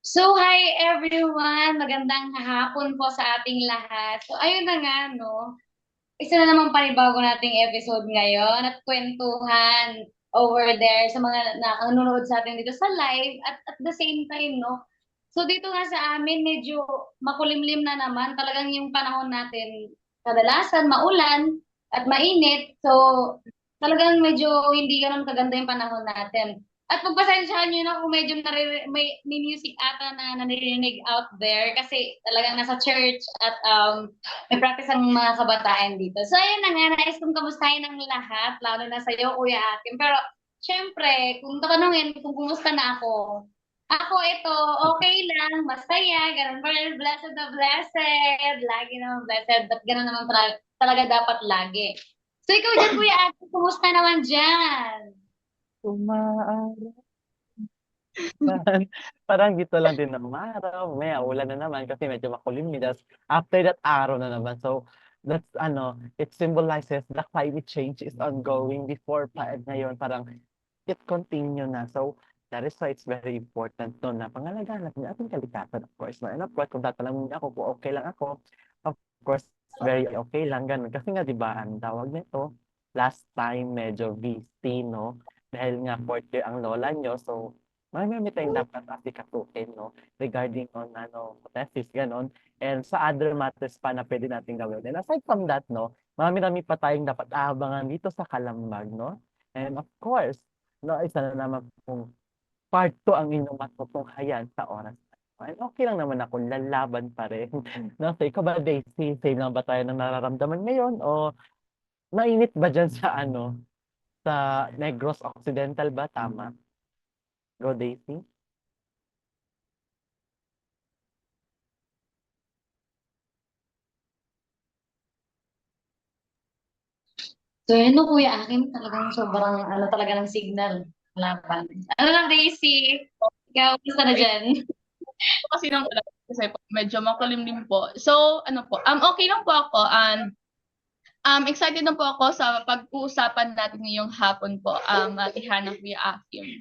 So, hi everyone! Magandang hapon po sa ating lahat. So, ayun na nga, no? Isa na namang panibago nating episode ngayon at kwentuhan over there sa mga nanonood sa atin dito sa live at the same time, no? So, dito nga sa amin, medyo makulimlim na naman. Talagang yung panahon natin, kadalasan maulan at mainit. So, talagang medyo hindi ganun kaganda yung panahon natin. At pagpasensyahan nyo na kung medyo may music ata na nanirinig out there kasi talagang nasa church at may practice ang mga kabataan dito. So, ayun na nga, nais kong kamustahin ang lahat, lalo na sa'yo, Kuya Akim. Pero, syempre, kung tatanungin kung kumusta na ako ito, okay lang, masaya, ganun pa rin, blessed na blessed, lagi naman blessed, at ganun naman talaga dapat lagi. So, ikaw dyan, Kuya Akim, kumusta naman dyan? Umaarawan. Parang dito lang din ng araw, maya ulan na naman kasi medyo makulimlim. Tas after that, araw na naman. So, that's it symbolizes the climate change is ongoing before pa ngayon parang it continue na. So, that is why it's very important no, na pangalagaan natin yung ating kalikasan, of course. No? And of course, kung tatanungin niyo ako kung okay lang ako, of course, very okay lang, ganun. Kasi nga, di ba, ang tawag nito, last time medyo busy, no? Dahil nga 4th year ang lola nyo, so marami tayong dapat asikasuhin, no? Regarding on tesis, ganon. And sa other matters pa na pwede natin gawin. And aside from that, no, marami-rami pa tayong dapat aabangan dito sa Kalambag, no? And of course, no, isa na naman kung part 2 ang inyong matutunghayan sa oras. And okay lang naman ako, lalaban pa rin. No? So, ikaw ba, Daisy, same lang ba tayo ng nararamdaman ngayon? O mainit ba dyan sa sa Negros Occidental ba? Tama. Go, Daisy. So, yun no, Kuya Akim, talagang sobrang, talaga ng signal. Wala pa. Ano lang, Daisy? Ikaw, kumusta na Wait dyan? po kasi ng ulan kasi po medyo makulimlim po. So, ano po, okay lang po ako and excited na po ako sa pag-uusapan natin ngayong hapon po, Ate Hannah, Kuya Akim.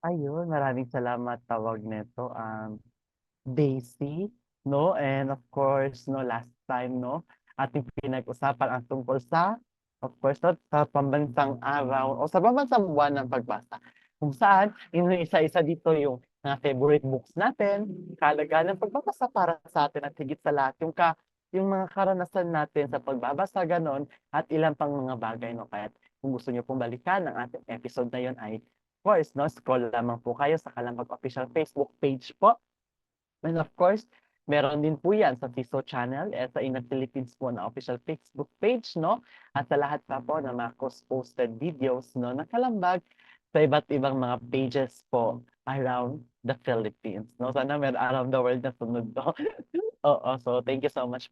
Ayun, maraming salamat tawag nito. Daisy, no? And of course, no, last time, no, ating pinag-usapan ang tungkol sa, of course, no, sa pambansang araw o sa pambansang buwan ng pagbasa. Kung saan, isa-isa dito yung mga favorite books natin, kahalagahan ng pagbabasa para sa atin at higit sa lahat, yung mga karanasan natin sa pagbabasa, ganon, at ilang pang mga bagay, no? Kaya kung gusto niyo pong balikan ang ating episode na yun ay, of course, no, scroll lamang po kayo sa Kalambag Official Facebook page po. And of course, meron din po yan sa Fiso Channel at sa Inat Philippines po na official Facebook page, no? At sa lahat pa po ng mga cross-posted videos, no, na kalambag sa iba't ibang mga pages po around the Philippines, no? Sana meron around the world na sunod, no? Oo, so thank you so much,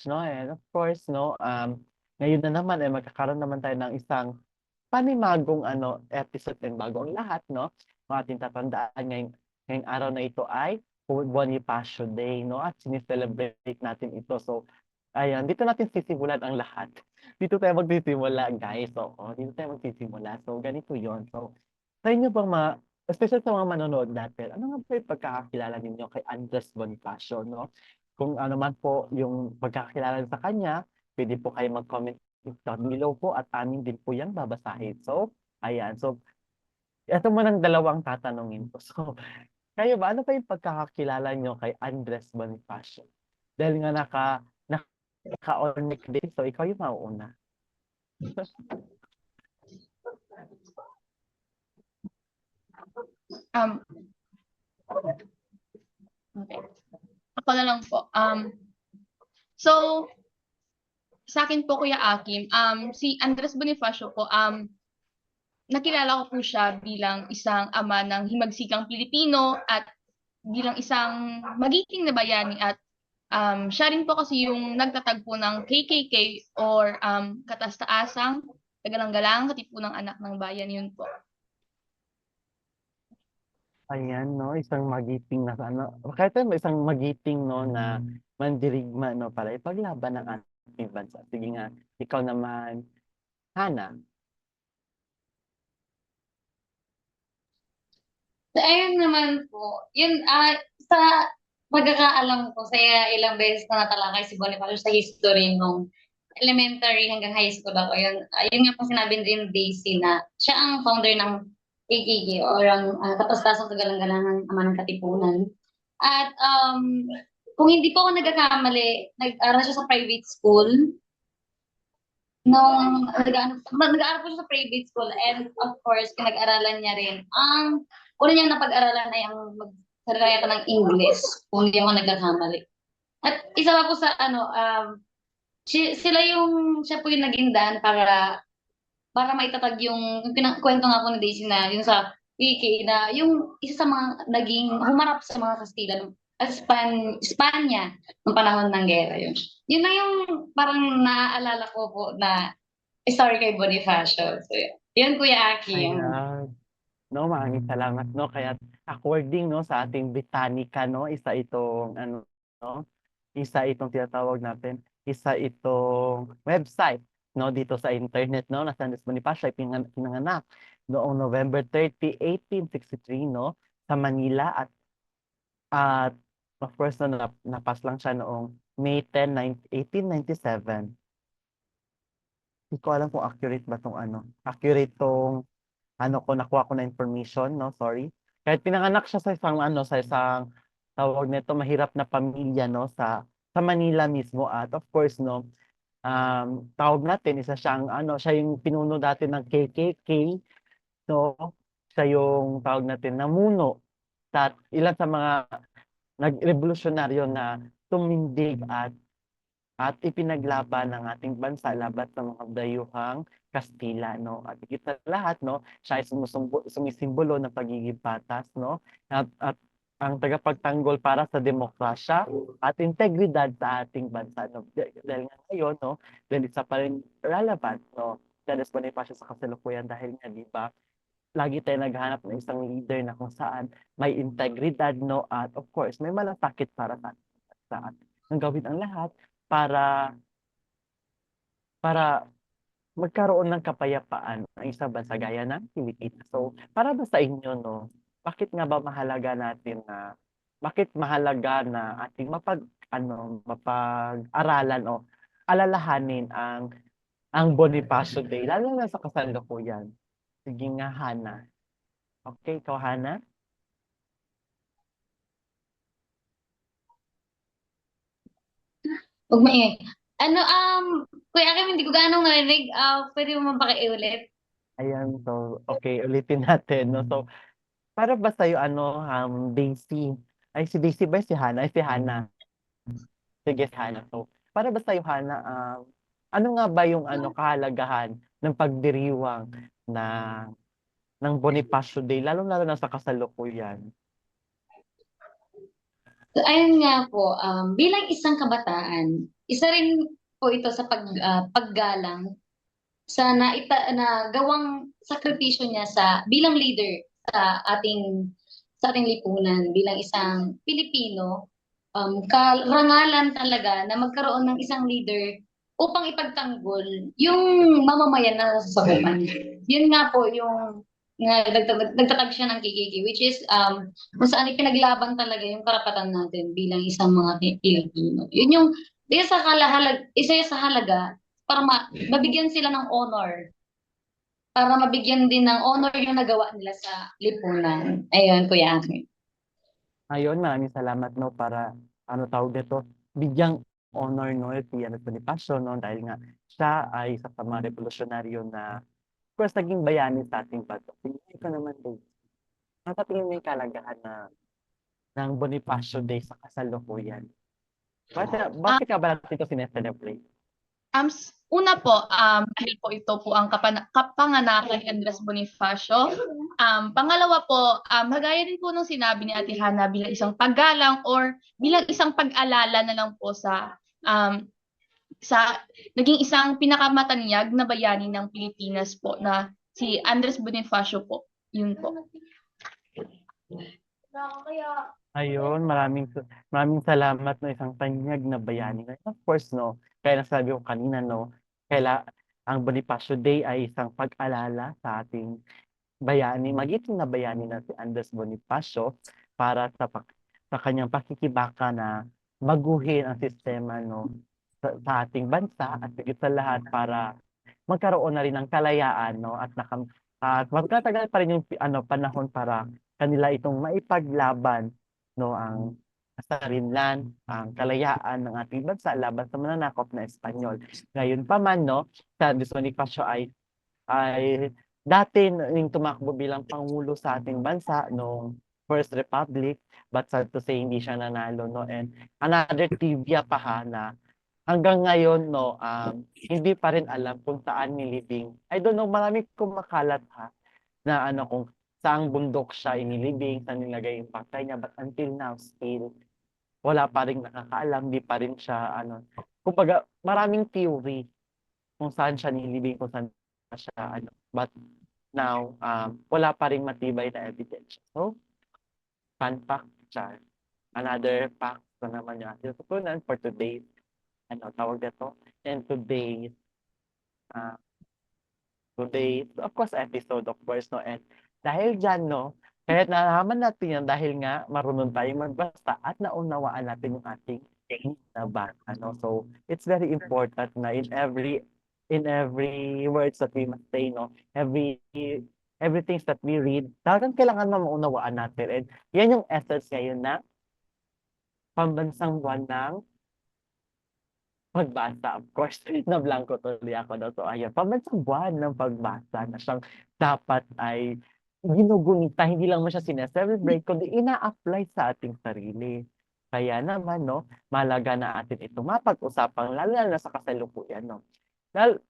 no? And of course, no, ngayon na naman ay magkakaroon naman tayo ng isang panimagong episode and bago ang lahat, no? Kung ating tatandaan ngayong araw na ito ay Bonifacio Day, no? At sineselebrate natin ito. So, ayan, dito natin sisimulan ang lahat. Dito tayo magsisimula, guys. So, dito tayo magsisimula. So, ganito yon. So, sa inyo bang especially sa mga manonood natin, ano nga ba yung pagkakakilala ninyo kay Andres Bonifacio, no? Kung ano man po yung pagkakakilala sa kanya, pwede po kayo mag-comment down below po at amin din po yung babasahin. So, ayan. So, ito mo ng dalawang tatanungin ko. So, kayo ba, ano ba yung pagkakakilala nyo kay Andres Bonifacio? Dahil nga naka-onic din, so ikaw yung mauuna. Um, okay. Ako na lang po. So, sa akin po, Kuya Akim, si Andres Bonifacio po, nakilala ko po siya bilang isang ama ng himagsikang Pilipino at bilang isang magiting na bayani at siya rin po kasi yung nagtatagpo ng KKK or Kataas-Taasang Kagalang-galang Katipunang Anak ng Bayan, yun po. Ayan, no, isang magiting na kahit ano, isang magiting, no, na mandirigma, no, para ipaglaban ang ating bansa. Sige nga, ikaw naman, Hana. So, ayun naman po, yun, sa pagkakaalam ko, sa ilang beses ko natalakay si Bonifacio sa history nung elementary hanggang high school ako, yun nga po sinabi din Daisy na siya ang founder ng AKK or ang Katastasang Kagalang-Galangan Ama ng Katipunan. At kung hindi po ako nagkakamali, nag-aral siya sa private school. Nung nag-aaral po siya sa private school and of course, pinag-aralan niya rin. Ang una niyang napag-aralan ay ang magsalita yata ng English, kung hindi ako nagkakamali. At isa pa po sa siya po yung naging daan para maitatag yung kwento nga po ni Daisy na yung sa PK na yung isa sa mga naging humarap sa mga Kastila Espanya nung panahon ng gera yun. Yun na yung parang naaalala ko po na story kay Bonifacio. So, yun Kuya Aki. Ayan. No, maraming salamat, no? Kaya according, no, sa ating Britannica, no, isa itong, ano, no, isa itong tinatawag natin, isa itong website, no, dito sa internet, no, na San Luis Bonifacio ay pinanganak noong November 30, 1863, no, sa Manila at of course, no, napas lang siya noong May 10, 1897. Hindi ko alam kung accurate ba tong accurate tong ko nakuha ko na information, no, sorry. Kahit pinanganak siya sa isang tawag nito mahirap na pamilya, no, sa Manila mismo at of course, no, tawag natin isa siyang siya yung pinuno dati ng KKK, no, siya yung tawag natin namuno sa ilan sa mga nagrevolusyonaryo na tumindig at ipinaglaban ng ating bansa laban sa mga dayuhang Kastila, no? At higit sa lahat, no, siya ay sumisimbolo ng pagiging patas, no? At ang tagapagtanggol para sa demokrasya at integridad sa ating bansa, no? Dahil nga ngayon, no, dahil isa pa rin relevant, no? Dahil Bonifacio sa kasalukuyan dahil nga, di ba, lagi tayo naghahanap ng isang leader na kung saan may integridad, no? At of course, may malasakit para sa ating bansa. At ang gawin ang lahat para magkaroon ng kapayapaan ang isang bansa gaya ng Pilipinas. So, para ba sa inyo, no, bakit nga ba bakit mahalaga na ating mapag-aralan o alalahanin ang Bonifacio Day, lalo na sa kasalukuyan? Sige nga, Hana. Okay, ikaw, Hana? Huwag maingay. Kuya Aki, hindi ko gaano narinig. Pwede mo mapakiulit? Ayan, so, okay, ulitin natin, no? So, para ba sa'yo, Daisy? Ay, si Daisy ba? Si Hana? Ay, si Hana. Sige, Hana. So, para ba sa'yo, Hana, ano nga ba yung kahalagahan ng pagdiriwang na ng Bonifacio Day, lalo-lalo na sa kasalukuyan? So, ayun nga po, bilang isang kabataan, isa rin po ito sa paggalang na gawang sakripisyo niya bilang leader sa ating lipunan bilang isang Pilipino, karangalan talaga na magkaroon ng isang leader upang ipagtanggol yung mamamayan na sasakupan. Yun nga po yung nagtatag siya ng KKK, which is kung saan ipinaglaban talaga yung karapatan natin bilang isang mga Pilipino. Yun yung isa sa halaga para mabigyan sila ng honor. Para mabigyan din ng honor yung nagawa nila sa lipunan. Ayun, Kuya Aki. Ayun, maraming salamat, no, para, tawag nito, bigyang honor, no, si Bonifacio, no, dahil nga siya ay isa sa mga revolusyonaryo na, of course, naging bayani sa ating bansa. Tingin ko naman, Dave, natatingin mo yung kalagahan ng Bonifacio Day sa kasalukuyan. Bakit ka ba natin ito sineselebrate? Una po, dahil po ito po ang kapanganakan ni Andres Bonifacio. Pangalawa po, kagaya din po nung sinabi ni Ate Hana bilang isang paggalang or bilang isang pag-alala na lang po sa naging isang pinakamatanyag na bayani ng Pilipinas po na si Andres Bonifacio po. Yun po. Ayun, maraming salamat, no, isang tanyag na bayani. Of course, no, kaya nasabi ko kanina, no, ang Bonifacio Day ay isang pag-alala sa ating bayani, magiting na bayani na si Andres Bonifacio para sa kanyang pakikibaka na baguhin ang sistema no sa ating bansa at higit sa lahat para magkaroon na rin ng kalayaan no at magtatagal pa rin yung panahon para kanila itong maipaglaban no ang kasarinlan, ang kalayaan ng ating bansa laban sa mananakop na Espanyol. Ngayon pa man no, si Andres Bonifacio ay dati nang tumakbo bilang pangulo sa ating bansa noong First Republic, but sad to say hindi siya nanalo no. And another trivia pa ha na hanggang ngayon no hindi pa rin alam kung saan nilibing. I don't know, maraming kumakalat ha na kung saang bundok siya inilibing, saan nilagay yung patay niya, but until now still wala pa ring nakakaalam, di pa rin siya kumbaga maraming theory kung saan siya nilibing, kung saan siya but now wala pa ring matibay na evidence. So fun fact siya. Another fact na naman yung ating tutunan for today's tawag nito, and today's of course episode of course no. And dahil dyan no, kahit nalaman natin yan dahil nga marunong tayong magbasa at naunawaan natin yung ating nabasa no. So it's very important na in every words that we must say no, everything that we read, talagang kailangan maunawaan natin. And yan yung essence ngayon na pambansang buwan ng pagbasa. Of course, na-blanco tuloy ako no. So ayan, pambansang buwan ng pagbasa na siyang dapat ay ginugunita, hindi lang mo siya sineselebrate, kundi ina-apply sa ating sarili. Kaya naman no, malaga na atin ito mapag-usapan, lalo na sa kasalukuyan no.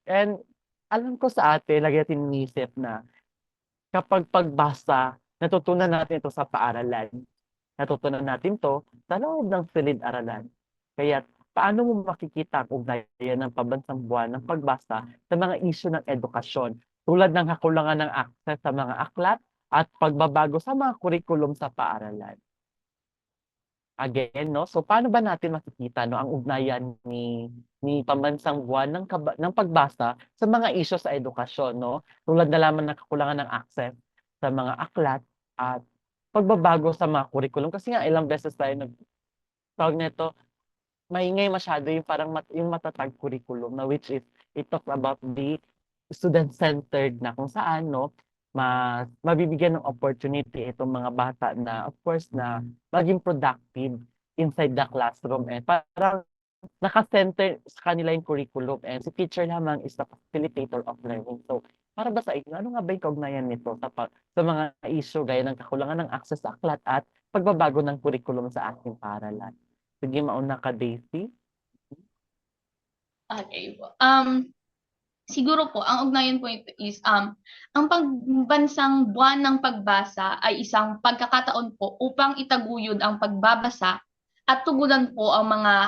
And alam ko sa atin, lagi natin inisip na kapag pagbasa, natutunan natin ito sa paaralan. Natutunan natin to sa loob ng silid-aralan. Kaya paano mo makikita ang ugnayan ng pambansang buwan ng pagbasa sa mga isyu ng edukasyon tulad ng kakulangan ng access sa mga aklat at pagbabago sa mga kurikulum sa paaralan? Again, no? So paano ba natin makikita no ang ugnayan ni pambansang buwan ng pagbasa sa mga isyu sa edukasyon, no? Tulad na lamang ng kakulangan ng access sa mga aklat at pagbabago sa mga kurikulum kasi nga ilang beses tayo tawag nito, maingay masyado yung parang yung matatag curriculum na which is it talks about the student-centered na kung saan no mabibigyan ng opportunity itong mga bata na of course na maging productive inside the classroom and parang naka-center sa kanila yung curriculum and si teacher lamang is the facilitator of learning. So para ba sa inyo, ano nga ba yung kaugnayan nito sa mga issue gaya ng kakulangan ng access sa aklat at pagbabago ng curriculum sa ating paaralan? Sige, mauna ka, Daisy. Okay po. Siguro po, ang ugnayan po ito is, ang pagbansang buwan ng pagbasa ay isang pagkakataon po upang itaguyod ang pagbabasa at tugunan po ang mga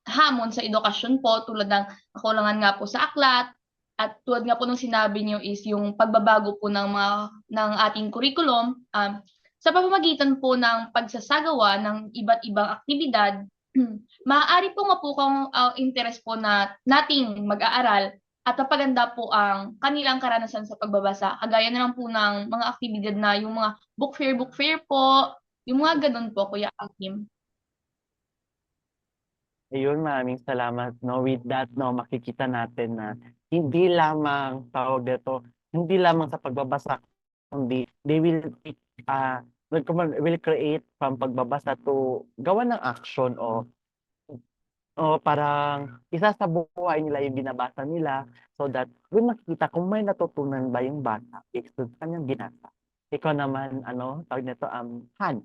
hamon sa edukasyon po tulad ng kakulangan nga po sa aklat at tulad nga po ng sinabi niyo is yung pagbabago po ng ating curriculum sa pamamagitan po ng pagsasagawa ng iba't ibang aktibidad. Maaari po mapukang interest po na nating mag-aaral at mapaganda po ang kanilang karanasan sa pagbabasa. Kagaya na lang po ng mga aktibidad na yung mga book fair po, yung mga ganun po, Kuya Akim. Ayun, maraming salamat. No, with that, no, makikita natin na hindi lamang hindi lamang sa pagbabasa, kundi they will create from pagbabasa to gawa ng action o parang isa sa buhay nila yung binabasa nila so that doon makikita kung may natutunan ba yung bata based sa kanyang binasa. Ikaw naman, tawag nito, Han.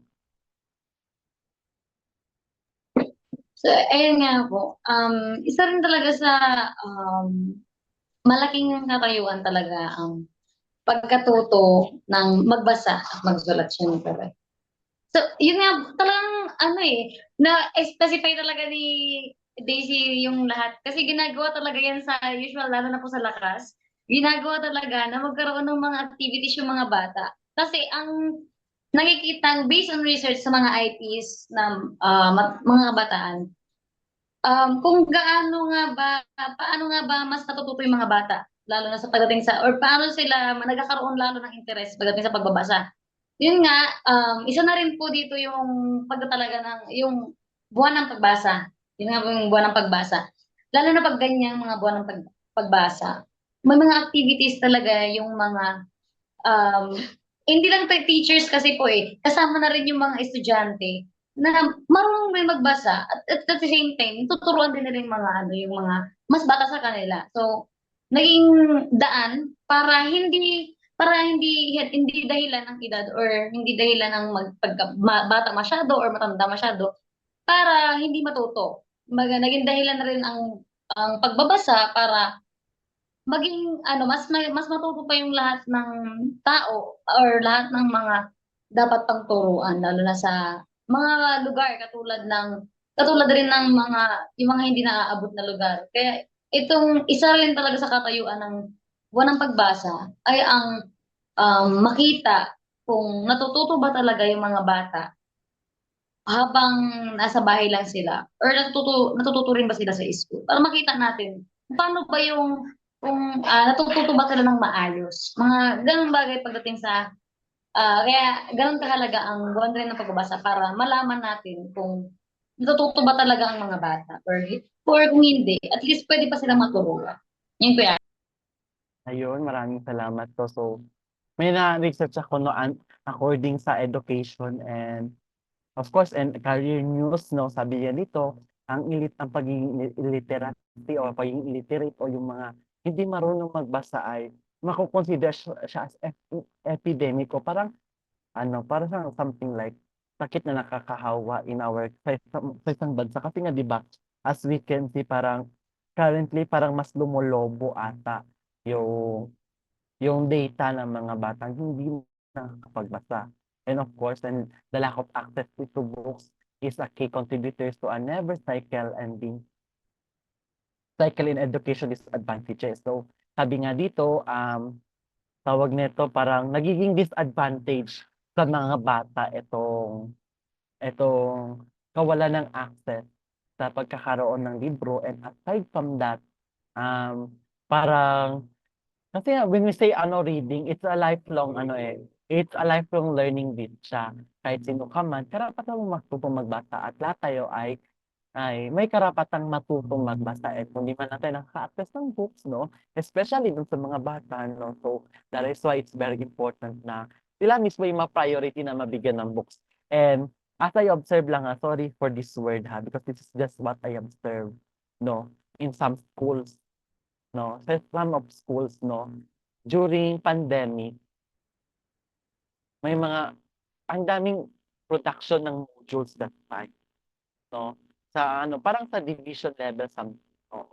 So, ayun nga po. Isa rin talaga sa malaking katayuan talaga ang pagkatuto ng magbasa at magsulat syempre. So, yun nga, talagang na-specify talaga ni Daisy yung lahat. Kasi ginagawa talaga yan sa usual, lalo na po sa lakas. Ginagawa talaga na magkaroon ng mga activities yung mga bata. Kasi ang nakikita, based on research sa mga IPs na mga kabataan, kung paano nga ba mas natututo yung mga bata lalo na sa pagdating sa, or paano sila nagkakaroon lalo ng interest pagdating sa pagbabasa. Yun nga, isa na rin po dito yung pagtatalaga ng, yung buwan ng pagbasa. Yun nga po yung buwan ng pagbasa. Lalo na pag ganyang mga buwan ng pagbasa, may mga activities talaga yung mga, um, hindi lang teachers kasi po kasama na rin yung mga estudyante na marunong rin magbasa at the same time, tuturuan din nila yung mga ano, yung mga mas bata sa kanila. So, naging daan para hindi dahilan ng edad or hindi dahilan ng bata masyado or matanda masyado para hindi matuto. Naging dahilan na rin ang pagbabasa para maging ano, mas matuto pa yung lahat ng tao or lahat ng mga dapat pang turuan lalo na sa mga lugar katulad rin ng yung mga hindi naaabot na lugar. Kaya itong isa rin talaga sa katayuan ng buwan ng pagbasa ay ang makita kung natututo ba talaga yung mga bata habang nasa bahay lang sila or natututo rin ba sila sa school para makita natin kung paano ba yung kung natututo ba sila ng maayos. Mga ganung bagay pagdating sa kaya ganun kahalaga ang buwan rin ng pagbabasa para malaman natin kung natututo ba talaga ang mga bata or kung hindi, at least pwede pa silang maturuan. Yun kuya. Ayun, maraming salamat po. So, may na-research ako no, according sa education and of course, and career news, no, sabi niya dito, ang pagiging illiteracy o pagiging illiterate o yung mga hindi marunong magbasa ay makukonsider siya as epidemic o parang ano, parang something like sakit na nakakahawa in our sa isang bansa. Kasi nga, di ba, as we can see, parang currently, parang mas lumolobo ata yung yung data ng mga batang hindi nakakapagbasa. And of course, and the lack of access to books is a key contributor to a never cycle in education disadvantages. So, sabi nga dito, tawag nito parang nagiging disadvantage sa mga bata itong kawalan ng access sa pagkakaroon ng libro. And aside from that, parang kasi when we say ano reading, it's a lifelong it's a lifelong learning din siya. Kahit sino ka man, karapatan mo matutong magbasa at lahat tayo ay may karapatang matutong magbasa at kung di man natin nakaka-access ng books, no? Especially dun sa mga bata, no? So, that is why it's very important na sila mismo yung ma-priority na mabigyan ng books. And as I observe lang, sorry for this word, because this is just what I observe, no? In some schools, no? Sa some of schools, no? During pandemic, may ang daming production ng modules that time, no? Sa parang sa division level no?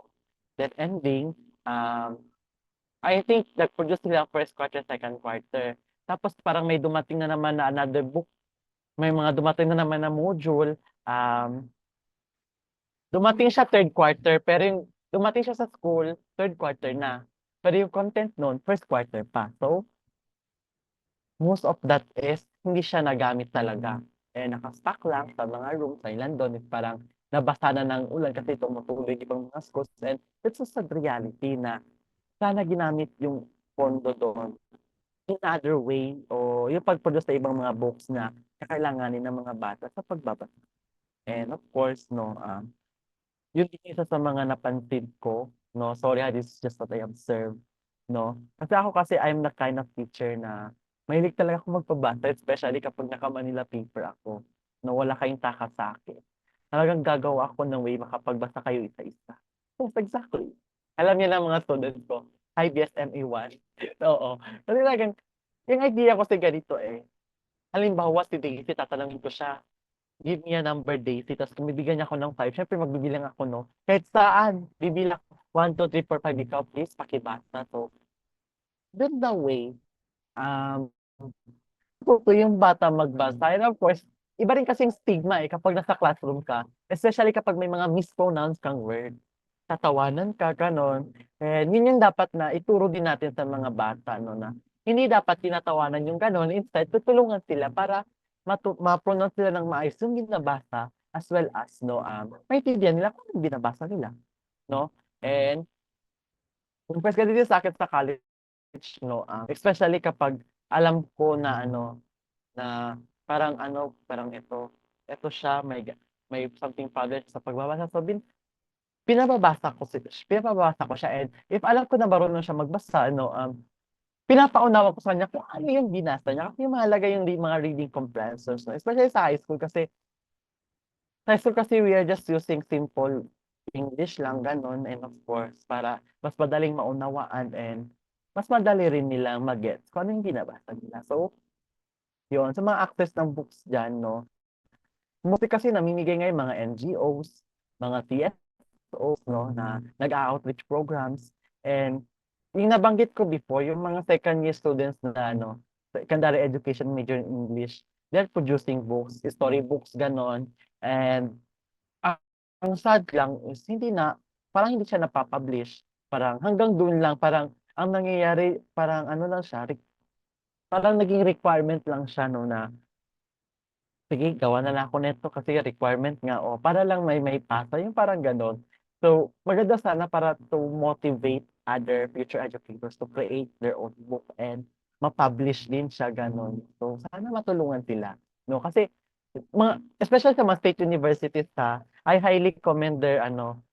Then ending, I think nag-produce sila first quarter, second quarter. Tapos parang may dumating na naman na another book, may mga dumating na naman na module, dumating siya third quarter, pero yung dumating siya sa school, third quarter na. Pero yung content noon, first quarter pa. So, most of that is hindi siya nagamit talaga. Naka-stock lang sa mga rooms sa London. Parang nabasa na ng ulan kasi tumutuloy ibang mga schools. And it's a sad reality na sana ginamit yung pondo doon in other way o yung pag-produce sa ibang mga books na kakailanganin ng mga bata sa pagbabasa. And of course, no, yun din isa sa mga napansin ko, no, sorry this is just what I observed, no. Kasi I'm the kind of teacher na mahilig talaga ako magpabasa, especially kapag naka-Manila paper ako, no, wala kayong taka sa akin. Talagang gagawa ako ng way makapagbasa kayo isa-isa. Yes, exactly. Alam niyo na mga students ko, hi BSMA 1. Oo. Kasi talagang, yung idea ko sa ganito halimbawa si Daisy, tatanungin ko siya, give me a number Daisy, tapos kung bibigyan niya ako ng 5, syempre magbibilang ako, no? Kahit saan, bibilang 1, 2, 3, 4, 5, ikaw, please, pakibasa. So, that's the way, tuto yung bata magbasa. And of course, iba rin kasing stigma kapag nasa classroom ka, especially kapag may mga mispronounced kang word. Tatawanan ka, ganon. And yun yung dapat na ituro din natin sa mga bata, no, na hindi dapat tinatawanan yung ganon. Instead, tutulungan sila para ma-pronounce sila ng maayos yung binabasa as well as, no, maintindihan nila kung yung binabasa nila, no? And impress ka din sa akin sa college, no, especially kapag alam ko na na parang ito siya, may something problem sa pagbabasa. So, pinapabasa ko siya, and if alam ko na marunong siya magbasa, pinapaunawa ko sa kanya kung ano yung binasa niya. Kasi mahalaga yung mga reading comprehensions, no? Especially sa high school kasi we are just using simple English lang, gano'n. And of course, para mas madaling maunawaan and mas madali rin nilang mag-gets kung ano yung binabasa nila. So, yun. Sa mga access ng books dyan, no? Mostly kasi namimigay ngayon mga NGOs, mga TSOs, no, na nag-outreach programs. And yung nabanggit ko before, yung mga second year students na secondary education major in English, they're producing books, story books, ganon. And ang ang sad lang is parang hindi siya napapublish. Parang hanggang doon lang, parang ang nangyayari, parang ano lang siya, parang naging requirement lang siya, no, na sige, gawa na lang ako nito kasi requirement nga, o para lang may pasa, yung parang gano'n. So, maganda sana para to motivate other future educators to create their own book and ma-publish din siya, gano'n. So, sana matulungan sila, no? Kasi especially sa mga state universities, I highly commend their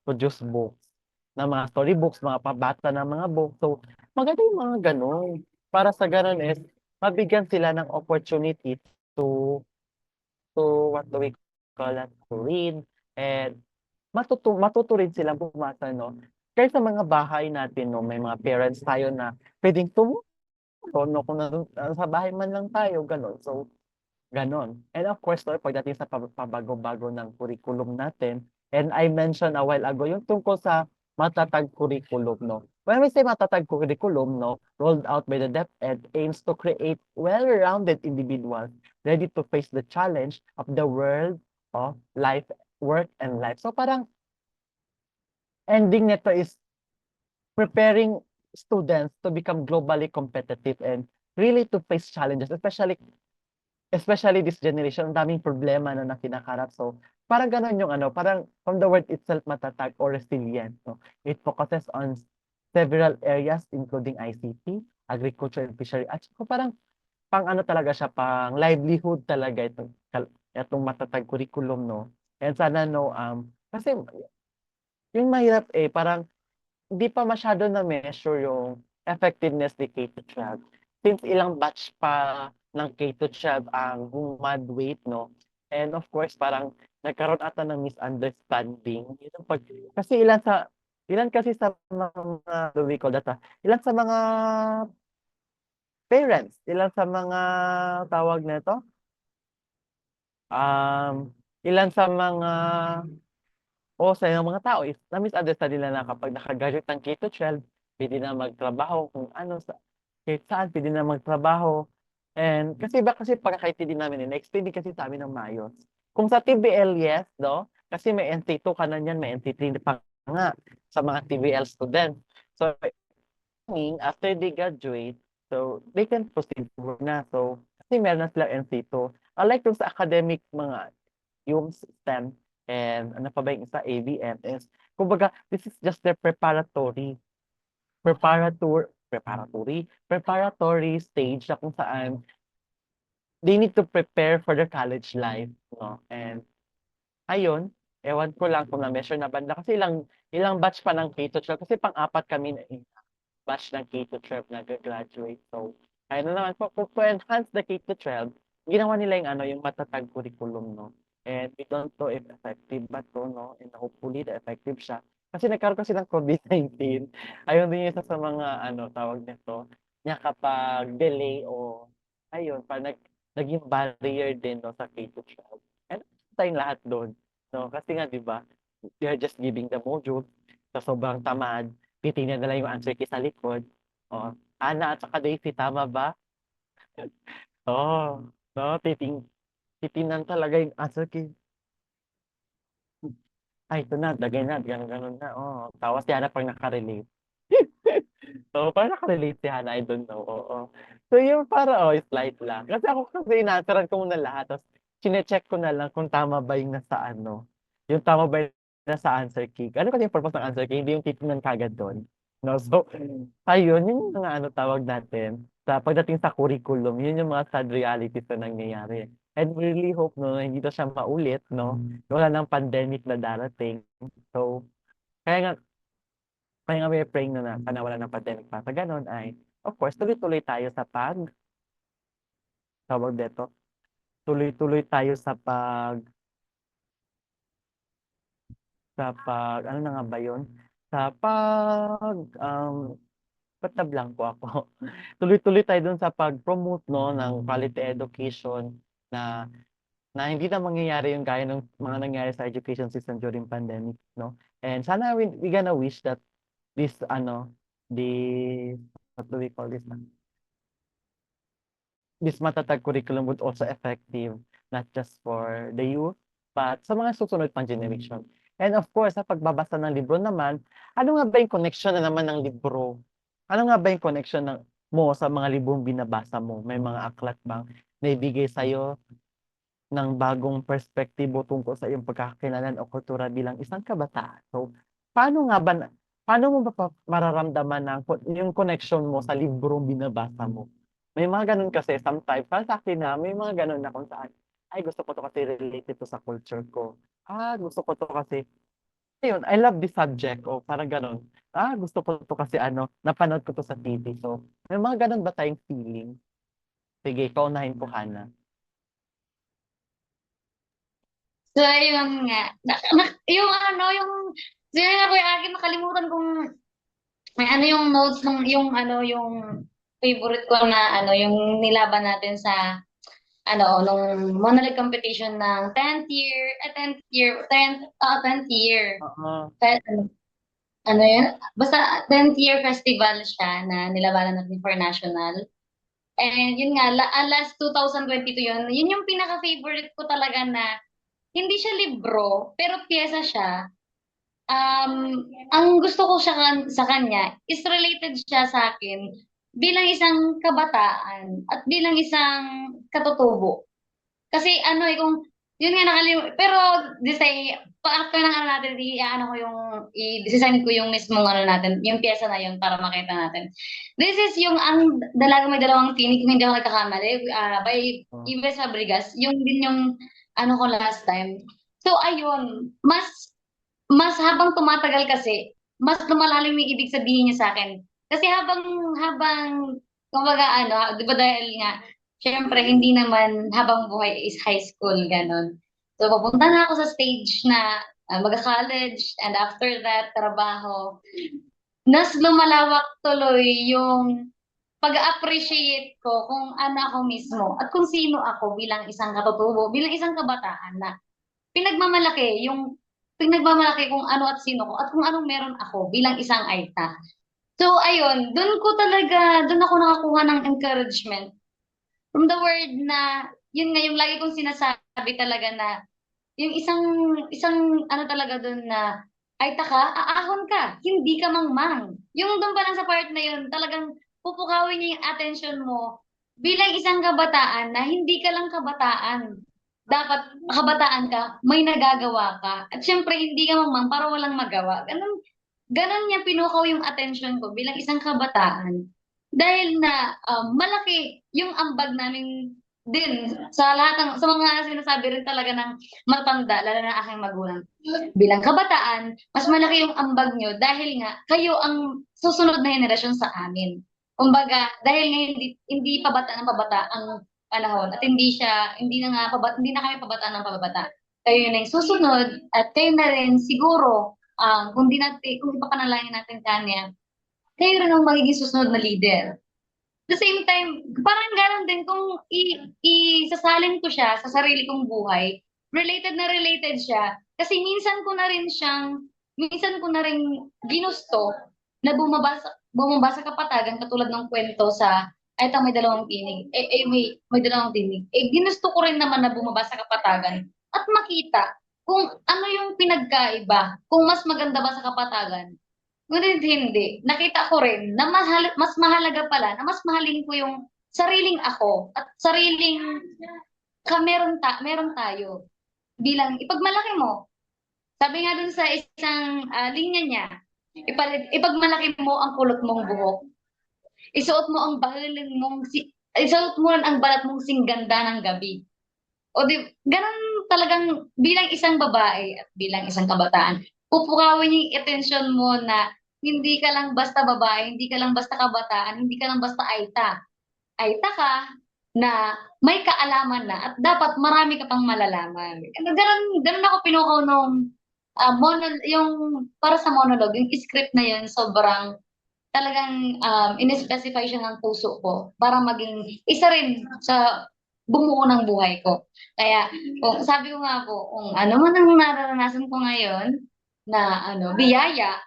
produce books na mga storybooks, mga pabata na mga books. So, maganda yung mga gano'n. Para sa gano'n is mabigyan sila ng opportunity to what do we call that, to read, and matuto rin silang bumasa, no? Kahit sa mga bahay natin, no, may mga parents tayo na pwedeng tumulong, no, kung sa bahay man lang tayo, gano'n. So, gano'n. And of course, no, pagdating sa pabago-bago ng curriculum natin, and I mentioned a while ago, yung tungkol sa matatag curriculum, no? When we say matatag curriculum, no, rolled out by the DepEd, aims to create well-rounded individuals ready to face the challenge of the world of life, work, and life. So parang ending nito is preparing students to become globally competitive and really to face challenges, especially this generation, ang daming problema na kinakarap. So, parang gano'n yung parang from the word itself, matatag or resilient, no? It focuses on several areas including ICT, agriculture and fishery, at saka parang talaga siya, pang livelihood talaga itong matatag curriculum, no? And sana, no, kasi yung mahirap, parang hindi pa masyado na-measure yung effectiveness ni K-12. Since ilang batch pa ng K-12 ang graduate, no? And of course, parang nagkaroon ata ng misunderstanding. Kasi ilan kasi sa mga, what do we call that, ilan sa mga parents, ilan sa mga tawag nito, ilan sa mga sa mga tao is na-misunderstand nila na kapag naka-graduate ng K-12, pwede na magtrabaho kung kahit saan pwede na magtrabaho. And kasi pagkakaintindi namin, na-explain din kasi sa amin ng maayos. Kung sa TVL, yes, no? Kasi may NT2 ka na niyan, may NT3 pa nga sa mga TVL students. So, meaning, after they graduate, so they can proceed forward na. So, kasi meron na silang NT2. Unlike dun sa academic yung STEM, and ano pa ba yung isa, ABM, is kumbaga this is just their preparatory stage na kung saan they need to prepare for their college life, no? And ayun, ewan ko lang kung na-measure na banda kasi ilang batch pa ng K-12 kasi pang-apat kami na batch ng K-12 na graduate. So, ayun na naman po, to enhance the K-12, ginawa nila yung matatag curriculum, no? And we don't know if effective ba to, no? And hopefully, effective siya. Kasi nagkaroon kasi ng COVID-19. Ayun din yung isa sa mga, tawag nito, niya kapag delay o, ayun, naging barrier din, no, sa K-12. And tayong lahat doon, no? Kasi nga, di ba, they're just giving the module sa sobrang tamad, titingnan na lang yung answer key sa likod. Oh, Ana at saka Daisy, tama ba? Oo. No, titingnan talaga yung answer key. Ay, ito na, lagay na, ganun na. Oh, tawas si Hana pag nakarelate. So, parang nakarelate si Hana, I don't know. Oo. So, yung slight lang. Kasi ako kasi inasaran ko muna lahat. Tapos, chinecheck ko na lang kung tama ba yung nasa Yung tama ba yung nasa answer key. Ano kasi yung purpose ng answer key? Hindi yung titingnan kagad doon. no? So, ayun, yun yung mga ano tawag natin, sa pagdating sa curriculum, yun yung mga sad realities na nangyayari. And we really hope, no, na hindi to siya maulit, no? Wala ng pandemic na darating. So, kaya nga, kaya nga may praying na sana wala ng pandemic pa. Sa ganun ay, of course, tuloy-tuloy tayo sa tawag dito, tuloy-tuloy tayo ano na nga ba yun? Sa ba't nablangko ako? Tuloy-tuloy tayo dun sa pag-promote, no, ng quality education na hindi na mangyayari yung gaya ng mga nangyari sa education system during pandemic, no? And sana we gonna wish that this, this, what do we call this? This matatag curriculum would also effective not just for the youth, but sa mga susunod pang generation. And of course, sa pagbabasa ng libro naman, ano nga ba yung connection na naman ng libro? Ano nga ba yung connection mo sa mga librong binabasa mo? May mga aklat bang naibigay sa'yo ng bagong perspektibo tungkol sa iyong pagkakakilanlan o kultura bilang isang kabataan? So, paano mo ba mararamdaman yung connection mo sa librong binabasa mo? May mga ganun kasi sometimes, parang sa akin na, may mga ganun na kung saan, ay gusto ko to kasi related to sa culture ko. Gusto ko to kasi, ayun, I love this subject, o parang ganun. Gusto ko to kasi napanood ko to sa TV. So, may mga ganun ba tayong feeling? Sige, paunahin ko, Hana. So, ayun nga. Yung sino na ko yung akin, nakalimutan kong, may yung notes yung favorite ko na yung nilaban natin sa, nung monolith competition ng 10th year. Oo. Yun? Basta 10th year festival siya na nilabanan natin for national. And yun nga, last 2022 yun yung pinaka-favorite ko talaga na hindi siya libro, pero piyesa siya. Ang gusto ko sa kanya is related siya sa akin bilang isang kabataan at bilang isang katutubo. Kasi kung yun nga pero this ay after ng natin ko yung i-design ko yung mismong natin, yung piyesa na yun para makita natin. This is yung ang Dalagang May Dalawang Tinig, kung hindi ako nagkakamali, by Ives Fabregas, yung din yung ko last time. So ayun, mas habang tumatagal kasi, mas lumalalim yung ibig sabihin niya sa akin. Kasi habang kumbaga di ba dahil nga syempre, hindi naman habang buhay is high school, ganon. So, papunta na ako sa stage na mag-college, and after that, trabaho. Nas lumalawak tuloy yung pag-appreciate ko kung ano ako mismo at kung sino ako bilang isang katutubo, bilang isang kabataan na pinagmamalaki kung ano at sino ko at kung anong meron ako bilang isang Aita. So, ayun, doon ako nakakuha ng encouragement from the word na, yun nga, yung lagi kong sinasabi talaga na, yung isang talaga dun na, ay taka, aahon ka, hindi ka mangmang. Yung dun pa lang sa part na yun, talagang pupukawin niya yung attention mo bilang isang kabataan na hindi ka lang kabataan. Dapat kabataan ka, may nagagawa ka. At syempre, hindi ka mangmang para walang magawa. Ganon niya pinukaw yung attention ko bilang isang kabataan. Dahil na malaki yung ambag namin din sa sa mga sinasabi rin talaga ng matanda, lalo na aking magulang. Bilang kabataan, mas malaki yung ambag nyo dahil nga kayo ang susunod na henerasyon sa amin. Kumbaga, dahil nga hindi pabata ng pabata ang panahon at hindi na kami pabata ng pabata. Kayo na yung susunod at kayo na rin siguro kung ipapanalangin natin kanya, kayo rin ang magiging susunod na leader. At the same time, parang gano'n din kung isasalin ko siya sa sarili kong buhay, related siya. Kasi minsan ko na rin ginusto na bumaba sa kapatagan katulad ng kwento sa ay May Dalawang Tinig. May Dalawang Tinig. Ginusto ko rin naman na bumaba sa kapatagan at makita kung ano yung pinagkaiba, kung mas maganda ba sa kapatagan. Ngunit hindi. Nakita ko rin na mas mahalaga pala, na mas mahalin ko yung sariling ako at meron tayo bilang ipagmalaki mo. Sabi nga dun sa isang linya niya, Ipagmalaki mo ang kulot mong buhok. Isuot mo ang isuot mo ang balat mong singganda ng gabi. O di, ganun talagang bilang isang babae at bilang isang kabataan, pupukawin yung attention mo na hindi ka lang basta babae, hindi ka lang basta kabataan, hindi ka lang basta aita. Aita ka na may kaalaman na at dapat marami ka pang malalaman. Ganun ako pinukaw nung yung para sa monologue, yung script na yun, sobrang talagang in-specify siya ng puso ko para maging isa rin sa bumuo ng buhay ko. Kaya kung sabi ko nga po, kung ano man ang nararanasan ko ngayon na biyaya,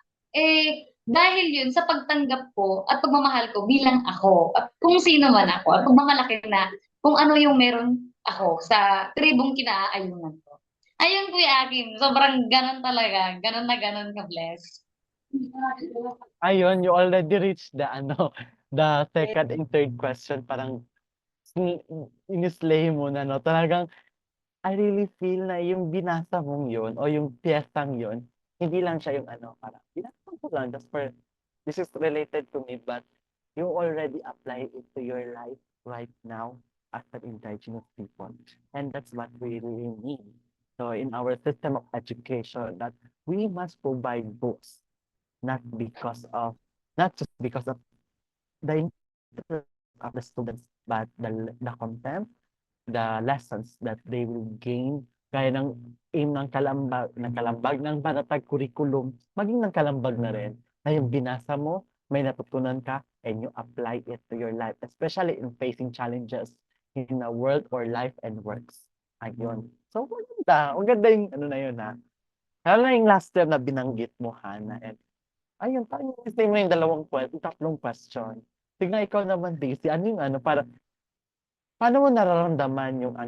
dahil yun sa pagtanggap ko at pagmamahal ko bilang ako at kung sino man ako at pagmamalaki na kung ano yung meron ako sa tribong kinaaayunan ko. Ayun, Kuya Akim, sobrang ganon talaga, ganon na ganon ka-bless. Ayun, you already reached the the second and third question. Parang inislay mo na, no? Talagang, I really feel na yung binasa mong yun o yung piyesang yun, hindi lang siya yung parang binasa ko lang just for, this is related to me, but you already apply it to your life right now as an indigenous people. And that's what we really need. So in our system of education, that we must provide books, not just because of the interest of the students, but the content, the lessons that they will gain, gaya ng aim ng kalambag ng panatag curriculum, maging ng kalambag na rin, na yung binasa mo, may natutunan ka, and you apply it to your life, especially in facing challenges in a world or life and works. Ayun. So, maganda yung na yun, ha. Lalo na yung last term na binanggit mo, Hana, and ayun, parang gusto mo yung tatlong question. Tignan ikaw naman, Daisy, ano yung paano mo nararamdaman yung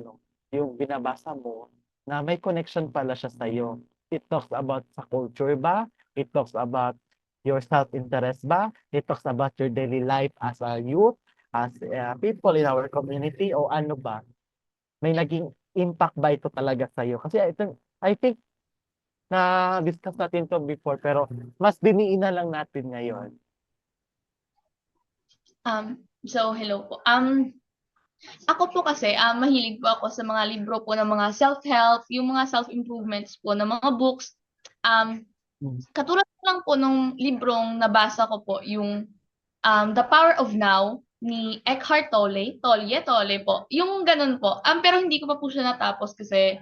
yung binabasa mo na may connection pala siya sa'yo? It talks about sa culture ba? It talks about your self-interest ba? It talks about your daily life as a youth, as people in our community, o ano ba? May naging impact ba ito talaga sa'yo? Kasi I think na-discuss natin to before, pero mas diniin na lang natin ngayon. So hello po. Ako po kasi, mahilig po ako sa mga libro po ng mga self-help, yung mga self-improvements po ng mga books. Katulad lang po nung librong nabasa ko po, yung The Power of Now ni Eckhart Tolle po. Yung ganun po. Pero hindi ko pa po siya natapos kasi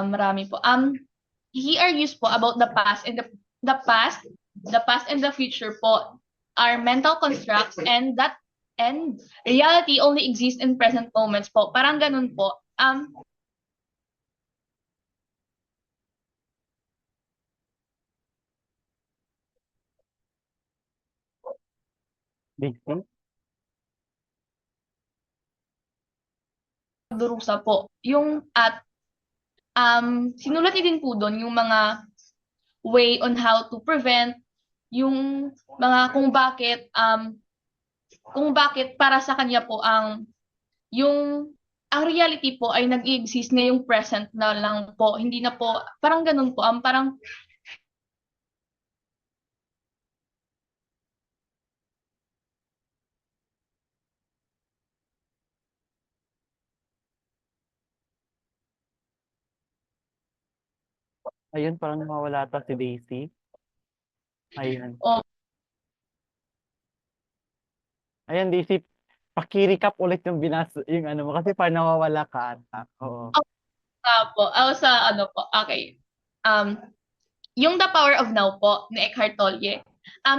marami po. He argues po about the past and the future po are mental constructs and reality only exists in present moments po. Parang ganun po. Daisy? Durusa po. Sinulat niya din po doon yung mga way on how to prevent, yung mga kung bakit para sa kanya po ang reality po ay nag-exist ngayong present na lang po, hindi na po parang ganun po, parang Ayun, parang nawawala ata si Daisy. Ayun. Ayan, Daisy, paki-recap ulit yung yung mo, kasi parang nawawala ka ata. Oo. Okay. Yung The Power of Now po ni Eckhart Tolle.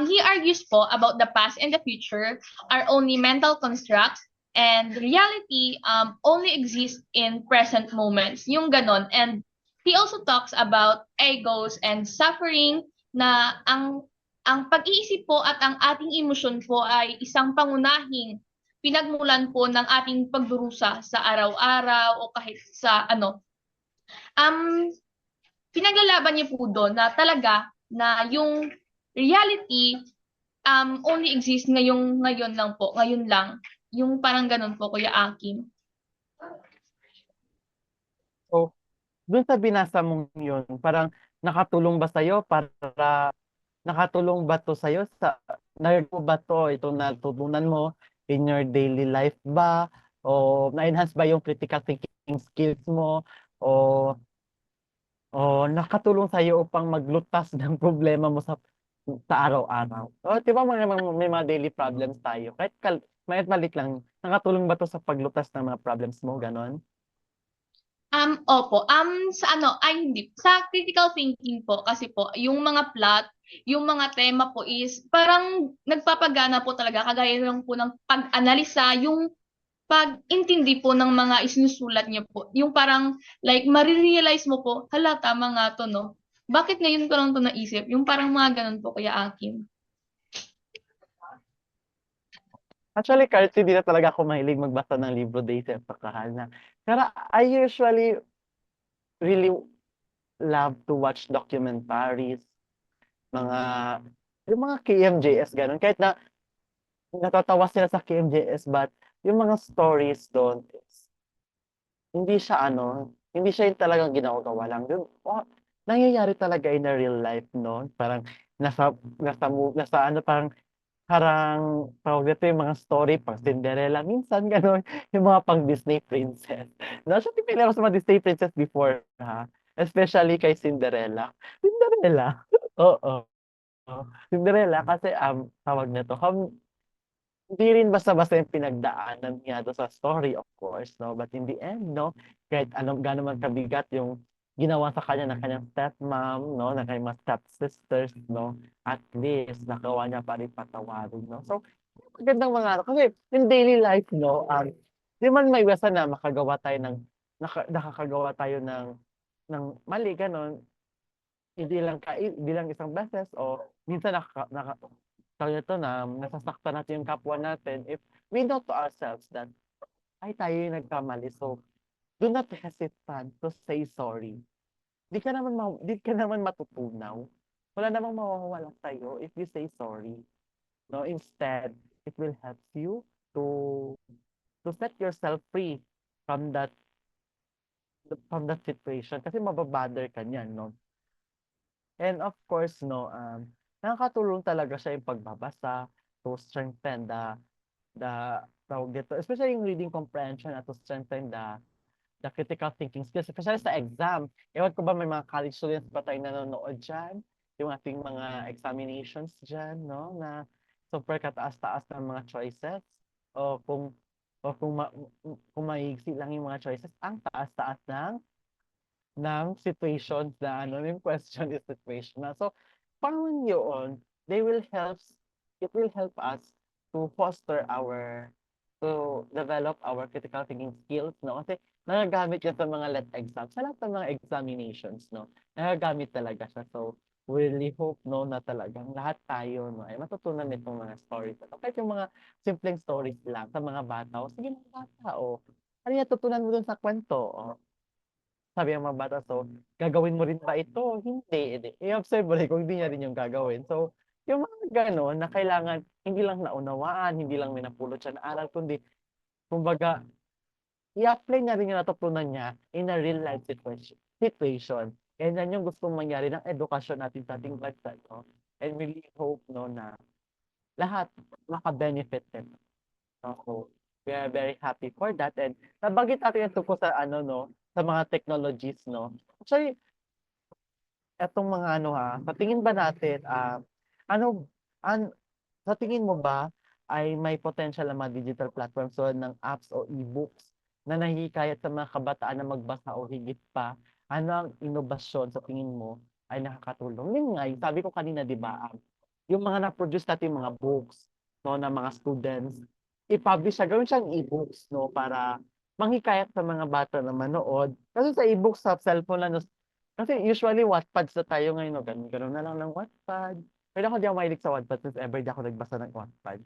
He argues po about the past and the future are only mental constructs and reality only exists in present moments. Yung ganon. And he also talks about egos and suffering na ang pag-iisip po at ang ating emosyon po ay isang pangunahing pinagmulan po ng ating pagdurusa sa araw-araw o kahit sa pinaglalaban niya po doon na talaga na yung reality only exists ngayon lang po, ngayon lang. Yung parang ganun po, Kuya Akim. So, dun sa binasa mong yun, parang nakatulong ba sa'yo nakatulong ba to sa'yo mo ba to, itong natutunan mo in your daily life ba? O na-enhance ba yung critical thinking skills mo? O nakatulong sa'yo upang maglutas ng problema mo sa araw-araw? O, di ba may mga daily problems tayo? Kahit maliit lang, nakatulong ba to sa paglutas ng mga problems mo? Ganon? Opo. Sa ano, ay hindi. Sa critical thinking po, kasi po, yung mga plot, yung mga tema po is parang nagpapagana po talaga, kagaya lang po ng pag-analisa, yung pag-intindi po ng mga isinusulat niyo po. Yung parang, like, marirealize mo po, hala, tama nga to, no? Bakit ngayon ko lang to naisip? Yung parang mga ganun po, Kuya Akim. Actually, kahit hindi na talaga ako mahilig magbasa ng libro days at pakahal na. Pero I usually really love to watch documentaries, mga, yung mga KMJS, ganun. Kahit na natatawa sila sa KMJS, but yung mga stories doon is, hindi siya yung talagang ginagawa lang. Nangyayari talaga in a real life, no? Parang parang tawag dito yung mga story pang Cinderella, minsan gano'n, yung mga pang Disney princess. No, siya pinili ako sa mga Disney princess before, ha? Especially kay Cinderella. Cinderella? Oo. Cinderella kasi, tawag nito, hindi rin basta-basta yung pinagdaanan niya doon sa story, of course, no? But in the end, no, kahit gaano man kabigat yung ginawa sa kanya ng kanyang stepmom, no, ng kanyang mga stepsisters, no, at least nagawa niya pa rin patawarin, no? So, magandang mga ano, kasi in daily life, no, di man maiwasan na nakakagawa tayo ng mali, gano'n. Hindi lang isang beses o minsan tawag nito na nasasaktan natin yung kapwa natin if we know to ourselves that, ay tayo yung nagkamali. So, do not hesitate to say sorry. Di ka naman matutunaw. Wala namang mawawala sa'yo if you say sorry. No, instead, it will help you to set yourself free from that situation kasi mababother ka niyan, no? And of course, no, nakakatulong talaga siya yung pagbabasa to strengthen the tawag dito, especially yung reading comprehension at to strengthen the critical thinking skills, especially sa exam. Ewan ko ba may mga college students ba tayong nanonood dyan? Yung ating mga examinations dyan, no? Na super kataas-taas ng mga choices. O kung o kung, ma, kung maigsi lang yung mga choices, ang taas-taas ng situations na yung question is situational. So, parang yun, it will help us to to develop our critical thinking skills, no? Kasi nagagamit yan sa mga let exams, sa lahat ng mga examinations, no? Nagagamit talaga siya. So, we really hope, no, na talagang lahat tayo, no, ay matutunan nitong mga stories. Kahit yung mga simpleng stories lang sa mga bata, o sige mga bata, ano yung tutunan mo dun sa kwento, sabi ng mga bata, so, gagawin mo rin ba ito? Hindi. I-observe mo rin kung hindi niya rin yung gagawin. So, yung mga gano'n na kailangan, hindi lang naunawaan, hindi lang may napulot siya na aral, kundi, kumbaga, i-apply niya rin yung natutunan niya in a real life situation. And yan yung gustong mangyari ng edukasyon natin sa ating bansa, no? And really hope, no, na lahat maka-benefit din. So, we are very happy for that. And nabanggit natin yung tungkol sa no, sa mga technologies, no. Actually, etong mga sa tingin ba natin, ano, an, sa tingin mo ba ay may potential ang mga digital platforms so ng apps o e-books na nahihikayat sa mga kabataan na magbasa o higit pa? Ano ang inobasyon sa tingin mo ay nakakatulong? Yun nga, yung sabi ko kanina, di ba, yung mga na-produce natin mga books, no, ng mga students, i-publish siya, gawin siyang e-books, no, para manghikayat sa mga bata na manood. Kasi sa e-books sa cellphone lang, no, kasi usually Wattpad sa tayo ngayon, no, ganun na lang ng Wattpad. Pero ako di ako mahilig sa Wattpad since ever di ako nagbasa ng Wattpad.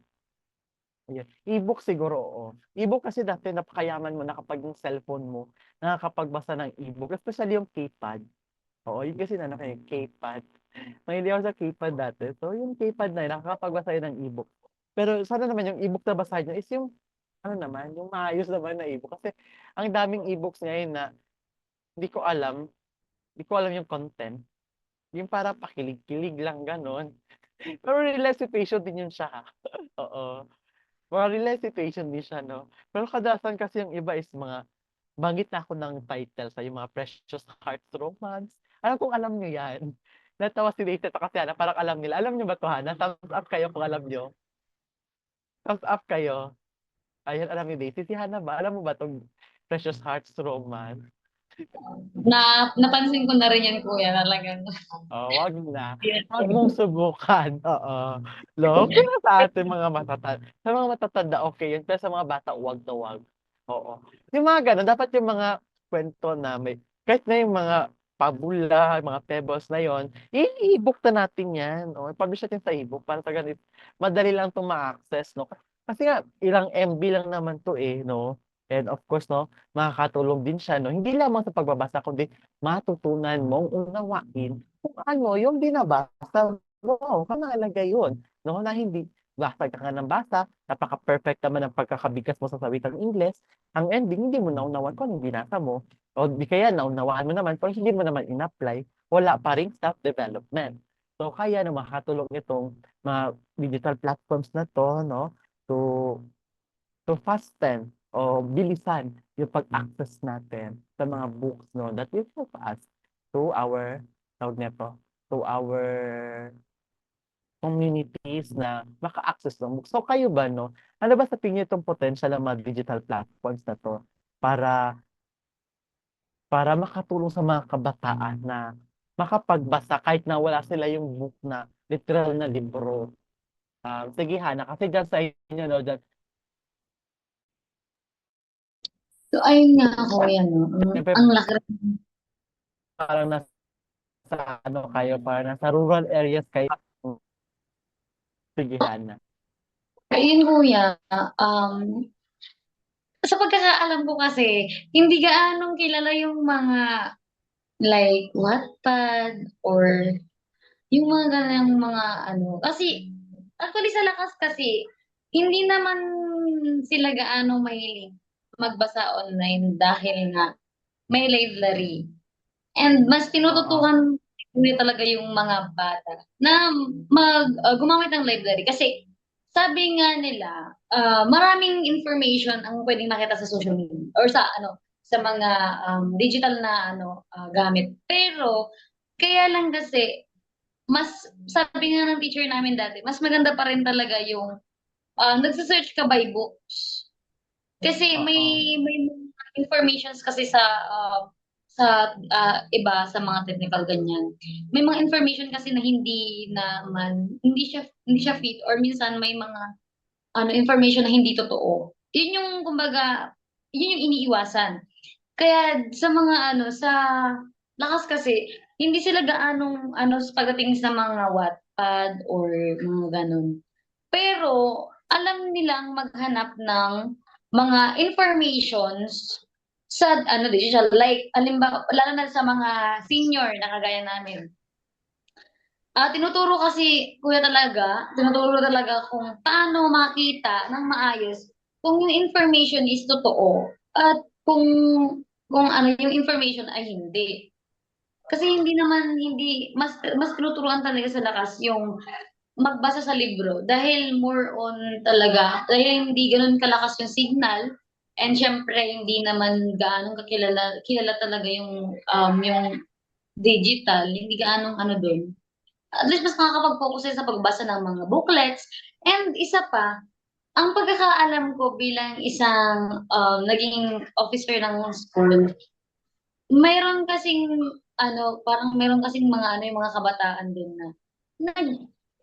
Ayan. E-book siguro, oo. E-book kasi dati napakayaman mo na kapag yung cellphone mo nakakapagbasa ng e-book, especially yung keypad. Oo, yun kasi na yung keypad. Mahilig ako sa keypad dati. So, yung keypad na yun, nakakapagbasa yun ng e-book. Pero sana naman yung e-book na basahin nyo is yung, yung maayos naman na e-book. Kasi ang daming e-books ngayon na hindi ko alam, hindi ko alam yung content. Yung para pakilig-kilig lang gano'n. Pero real life situation din yun siya, ha. Oo, mga real life situation din siya 'no. Pero kadalasan kasi yung iba is mga banggit na ako ng title sa yung mga Precious Hearts Romance. Alam kong alam niyo 'yan. Natawa si Rachel kasi Hannah parang alam nila. Alam niyo ba 'to, Hannah? Thumbs up kayo kung alam niyo. Thumbs up kayo. Ayun, alam ni Daisy. Si Hannah ba, alam mo ba 'tong Precious Hearts Romance? Napansin ko na rin yan, kuya, talagang. Oh, wag na. Yes. Wag mong subukan, oo. Pero sa ating mga sa mga matatanda, okay yun, pero sa mga bata, wag na wag. Oo. Yung mga gano'n, dapat yung mga kwento na may kahit na yung mga pabula, mga pebbles na yon, i-e-book na natin yan, o i-publish natin sa e-book para sa ganito madali lang 'tong ma-access 'no. Kasi nga ilang MB lang naman 'to, eh, 'no. And of course 'no, makakatulong din siya 'no, hindi lamang sa pagbabasa kundi matutunan mong unawain kung ano yung binabasa mo, mahalaga yun 'no, na hindi basa ka nga ng basa, napaka-perfect naman ng pagkakabigkas mo sa salitang Ingles, ang ending hindi mo naunawaan kung anong binasa mo o di kaya naunawaan mo naman pero hindi mo naman in-apply, wala pa ring self-development. So kaya na makakatulong itong mga digital platforms na 'to 'no, to hasten o bilisan yung pag-access natin sa mga books 'no, that will help us to our tawag nito, to our communities na maka-access ng books. So kayo ba 'no, ano ba sa tingin niyo itong potensyal ng mga digital platforms na 'to para makatulong sa mga kabataan na makapagbasa kahit na wala sila yung book na literal na libro? Sige Hana, kasi diyan sa inyo 'no, diyan So, ayun nga, kuya, no? siyempre Ang laki. parang nasa ano kayo, parang nasa rural areas kayo. Sige Hana. Ayun, kuya, sa pagkakaalam ko kasi, hindi gaanong kilala yung mga like Wattpad or yung mga ganyang mga ano. Kasi, actually sa lakas kasi, hindi naman sila gaano mahilig magbasa online dahil nga may library. And mas Oo, tinututukan nila talaga yung mga bata na gumamit ng library kasi sabi nga nila, maraming information ang puwedeng makita sa social media or sa ano, sa mga, digital na ano, gamit. Pero kaya lang kasi mas sabi nga ng teacher namin dati, mas maganda pa rin talaga yung, nagse-search ka by books. Kasi oo, may mga informations kasi iba sa mga technical ganyan. May mga information kasi na hindi siya fit or minsan may mga ano information na hindi totoo. Yun yung kumbaga, yun yung iniiwasan. Kaya sa mga ano, sa lakas kasi, hindi sila gaanong ano pagdating sa mga Wattpad or mga gano'n. Pero alam nilang maghanap ng mga informations sa ano, digital. Like lalo na sa mga senior na kagaya namin. Tinuturo talaga kung paano makita ng maayos kung yung information is totoo at kung ano yung information ay hindi. Kasi hindi mas tinuturuan talaga sa lakas yung magbasa sa libro dahil more on talaga dahil hindi gano'n kalakas yung signal and siyempre hindi naman gaano kilala talaga yung digital, hindi gaanong ano dun. At least mas makakapag-focus sila sa pagbasa ng mga booklets and isa pa, ang pagkakaalam ko bilang isang, naging officer ng school, mayroon kasing ano, parang meron kasing mga ano, yung mga kabataan dun na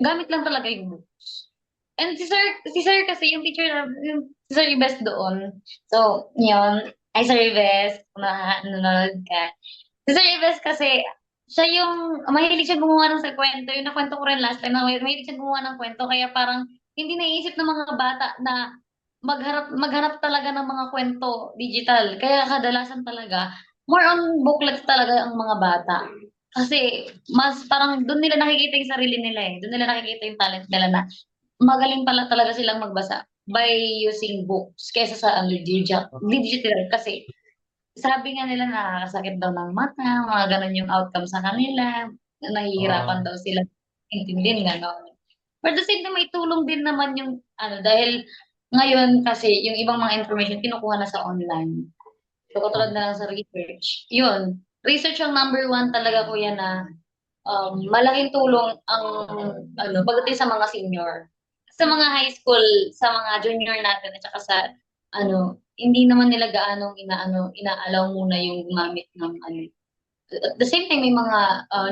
gamit lang talaga yung books. And si sir kasi yung teacher na yung si Sir Ibes doon, so yun, hi Sir Ibes kung nanonood ka. Si Sir Ives kasi, siya yung mahilig siyang gumawa ng sa kwento, yung nakwento ko rin last time na mahilig siyang gumawa ng kwento kaya parang hindi naiisip ng mga bata na maghanap talaga ng mga kwento digital. Kaya kadalasan talaga, more on booklets talaga ang mga bata. Kasi mas parang dun nila nakikita yung sarili nila, eh, dun nila nakikita yung talent nila na magaling pala talaga silang magbasa by using books kaysa sa ano digital kasi sabi nga nila nakakasakit daw ng mata, mga gano'n yung outcome sa kanila, nahihirapan Oo. daw sila intindihin, gano'n. But the same time, may tulong din naman yung ano, dahil ngayon kasi yung ibang mga information kinukuha na sa online. So, katulad na lang sa research, yun. Research ang number one talaga kuya na malaking tulong ang ano, pagdating sa mga senior. Sa mga high school, sa mga junior natin at saka sa ano, hindi naman nila gaanong inaalaw muna yung gumamit ng ano. At the same time, may mga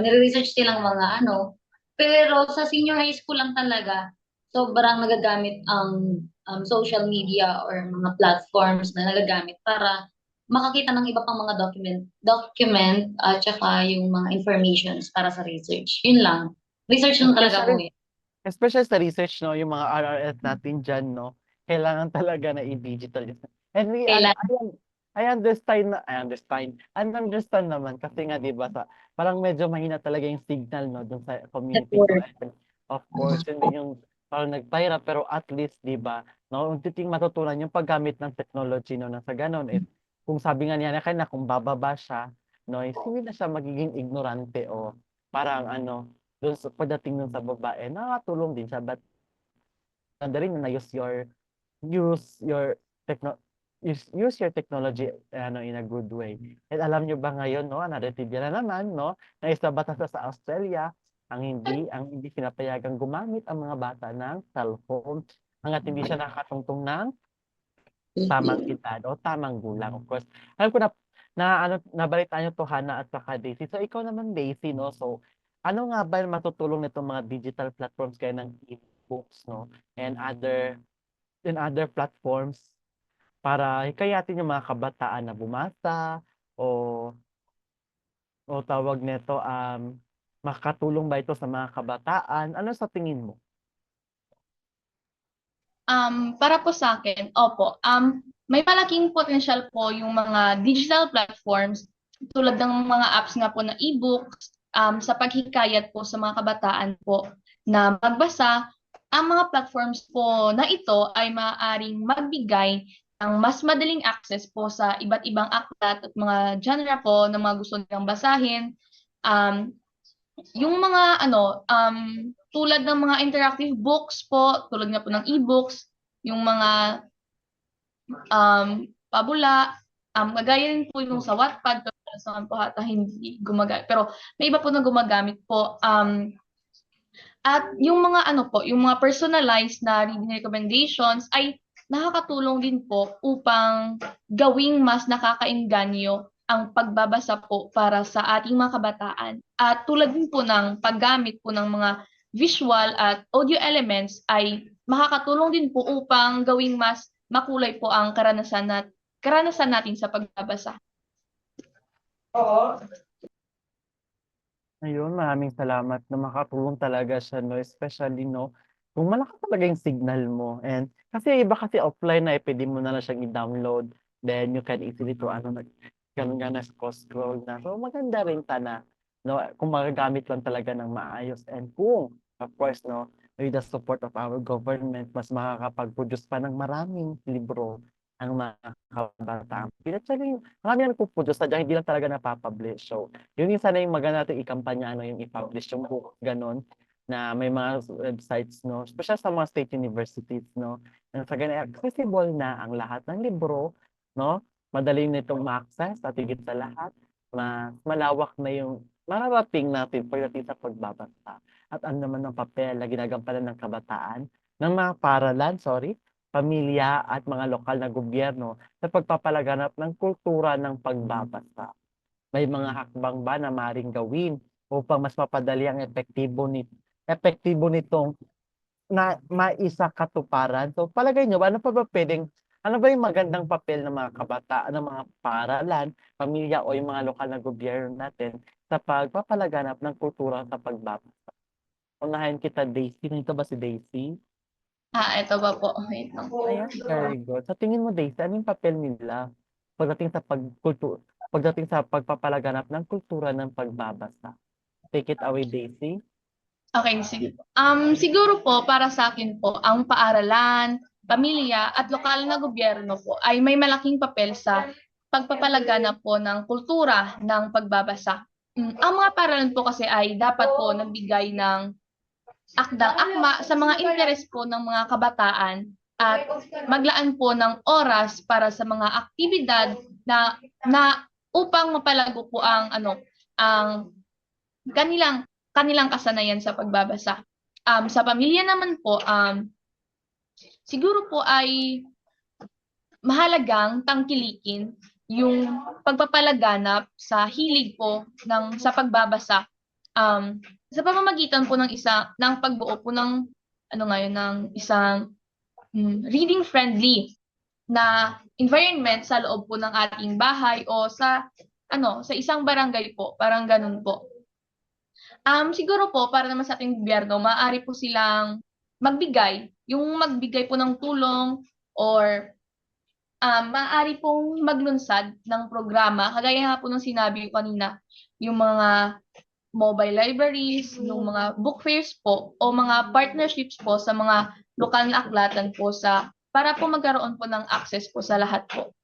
nire-research silang mga ano, pero sa senior high school lang talaga, sobrang nagagamit ang social media or mga platforms na nagagamit para makakita ng iba pang mga document at saka yung mga informations para sa research. Yun lang. Research lang talaga Especially po yun. especially sa research 'no, yung mga RRS natin diyan 'no, kailangan talaga na i-digital yun. And Kailan I understand naman kasi nga 'di ba parang medyo mahina talaga yung signal 'no, dun sa community ko network. and of course yun din yung parang nagpahirap pero at least 'di ba 'no, unti-unting matutunan yung paggamit ng technology 'no, na sa gano'n is kung sabi nga niya kanina kung bababa siya 'no, is hindi na siya magiging ignorante o parang ano, dun sa pagdating dun sa babae nakakatulong din siya but maganda rin na use your techno use your technology ano in a good way. And alam niyo ba ngayon 'no, another trivia na naman 'no, na isa batas na sa Australia ang hindi pinapayagang gumamit ang mga bata ng cellphone hangga't hindi siya nakakatungtong ng tamang edad o tamang gulang. Of course, alam ko na ano nabalitaan niyo 'to Hana at saka Daisy. So ikaw naman Daisy 'no, so ano nga ba yung matutulong nitong mga digital platforms gaya ng e-books 'no, and other platforms para hikayatin yung mga kabataan na bumasa o tawag nito, makakatulong ba ito sa mga kabataan? Ano sa tingin mo? Para po sa akin, opo, may malaking potensyal po yung mga digital platforms tulad ng mga apps nga po na e-books, sa paghikayat po sa mga kabataan po na magbasa. Ang mga platforms po na ito ay maaaring magbigay ng mas madaling access po sa iba't ibang aklat at mga genre po na mga gusto nilang basahin. Um, yung mga tulad ng mga interactive books po, tulad nga po ng e-books, yung mga pabula, kagaya rin po yung sa Wattpad, pero sa po hata hindi gumagamit. Pero may iba po na gumagamit po. At yung mga yung mga personalized na reading recommendations ay nakakatulong din po upang gawing mas nakakaengganyo ang pagbabasa po para sa ating mga kabataan. At tulad din po ng paggamit po ng mga visual at audio elements ay makakatulong din po upang gawing mas makulay po ang karanasan natin sa pagbabasa. Ayun, maraming salamat na makatulong talaga siya 'no, especially 'no, kung malakas talaga yung signal mo and kasi iba kasi offline na, puwede mo na lang siyang i-download, then you can easily to ano, gano'n nga na scroll na. So maganda rin sana 'no, kung magagamit lang talaga ng maayos and kung of course 'no, with the support of our government mas makakapag-produce pa ng maraming libro ang mga kabataan. Actually, marami na nagpo-produce sadyang hindi lang talaga napa-publish. So yun yung sana yung maganda nating ikampanya ano, yung i-publish yung book, gano'n, na may mga websites 'no, espesyal sa mga state universities 'no, na sa ganun accessible na ang lahat ng libro 'no, madali nitong ma-access at higit sa lahat, mas malawak na yung mararating natin pagdating sa pagbabasa. At ano naman ang papel na ginagampanan ng kabataan, ng mga paaralan, pamilya at mga lokal na gobyerno sa pagpapalaganap ng kultura ng pagbabasa. May mga hakbang ba na maaaring gawin upang mas mapadali ang epektibo nitong na maisakatuparan? So palagay niyo ba ano ba yung magandang papel ng mga kabataan, ng mga paaralan, pamilya o yung mga lokal na gobyerno natin sa pagpapalaganap ng kultura sa pagbabasa? Unahin kita Daisy, nandito ba si Daisy? Ito ba po, wait lang. Ayan, very good. Sa tingin mo Daisy, ano yung papel nila pagdating sa pagdating sa pagpapalaganap ng kultura ng pagbabasa? Take it away, Daisy. Okay, sige po. Siguro po para sa akin po, ang paaralan, pamilya at lokal na gobyerno po ay may malaking papel sa pagpapalaganap po ng kultura ng pagbabasa. Ang mga paaralan po kasi ay dapat po nagbigay ng akdang-akma sa mga interes po ng mga kabataan at maglaan po ng oras para sa mga aktibidad na upang mapalago po ang kanilang kasanayan sa pagbabasa. Sa pamilya naman po, siguro po ay mahalagang tangkilikin yung pagpapalaganap sa hilig po sa pagbabasa, sa pamamagitan po ng pagbuo po ng ng isang reading friendly na environment sa loob po ng ating bahay o sa isang barangay po, parang ganun po. Siguro po para naman sa ating gobyerno, maaari po silang magbigay po ng tulong or maaari pong maglunsad ng programa, kagaya nga po ng sinabi ko kanina, yung mga mobile libraries, yung mga book fairs po, o mga partnerships po sa mga lokal na aklatan po para po magkaroon po ng access po sa lahat po.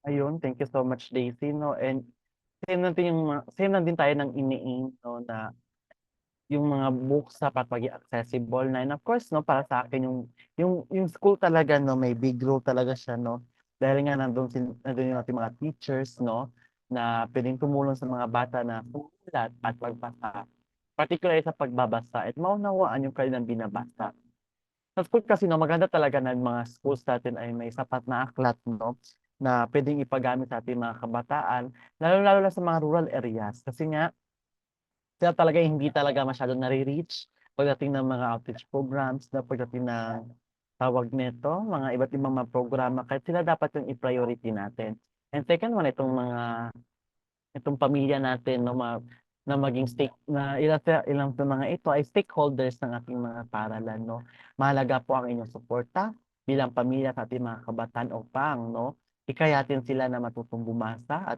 Ayun, thank you so much, Daisy, no? And same lang din tayo ng iniing, no, na yung mga books dapat maging accessible na. And of course, no, para sa akin yung school talaga, no, may big role talaga siya, no. Dahil nga nandun yung ating mga teachers, no, na pwedeng tumulong sa mga bata na sumulat at magbasa. Particularly sa pagbabasa at maunawaan yung kanilang binabasa. Sa school kasi, no, maganda talaga na mga schools natin ay may sapat na aklat, no, na pwedeng ipagamit sa ating mga kabataan, lalo-lalo na sa mga rural areas. Kasi nga, sila talaga hindi talaga masyadong nare-reach pagdating ng mga outreach programs, na pagdating ng tawag nito, mga iba't ibang mga programa, kahit sila dapat yung i-priority natin. And second one, itong pamilya natin, no, na maging ilang sa mga ito ay stakeholders ng ating mga paaralan, no. Mahalaga po ang inyong suporta bilang pamilya sa ating mga kabataan upang, no, hikayatin sila na matutong bumasa at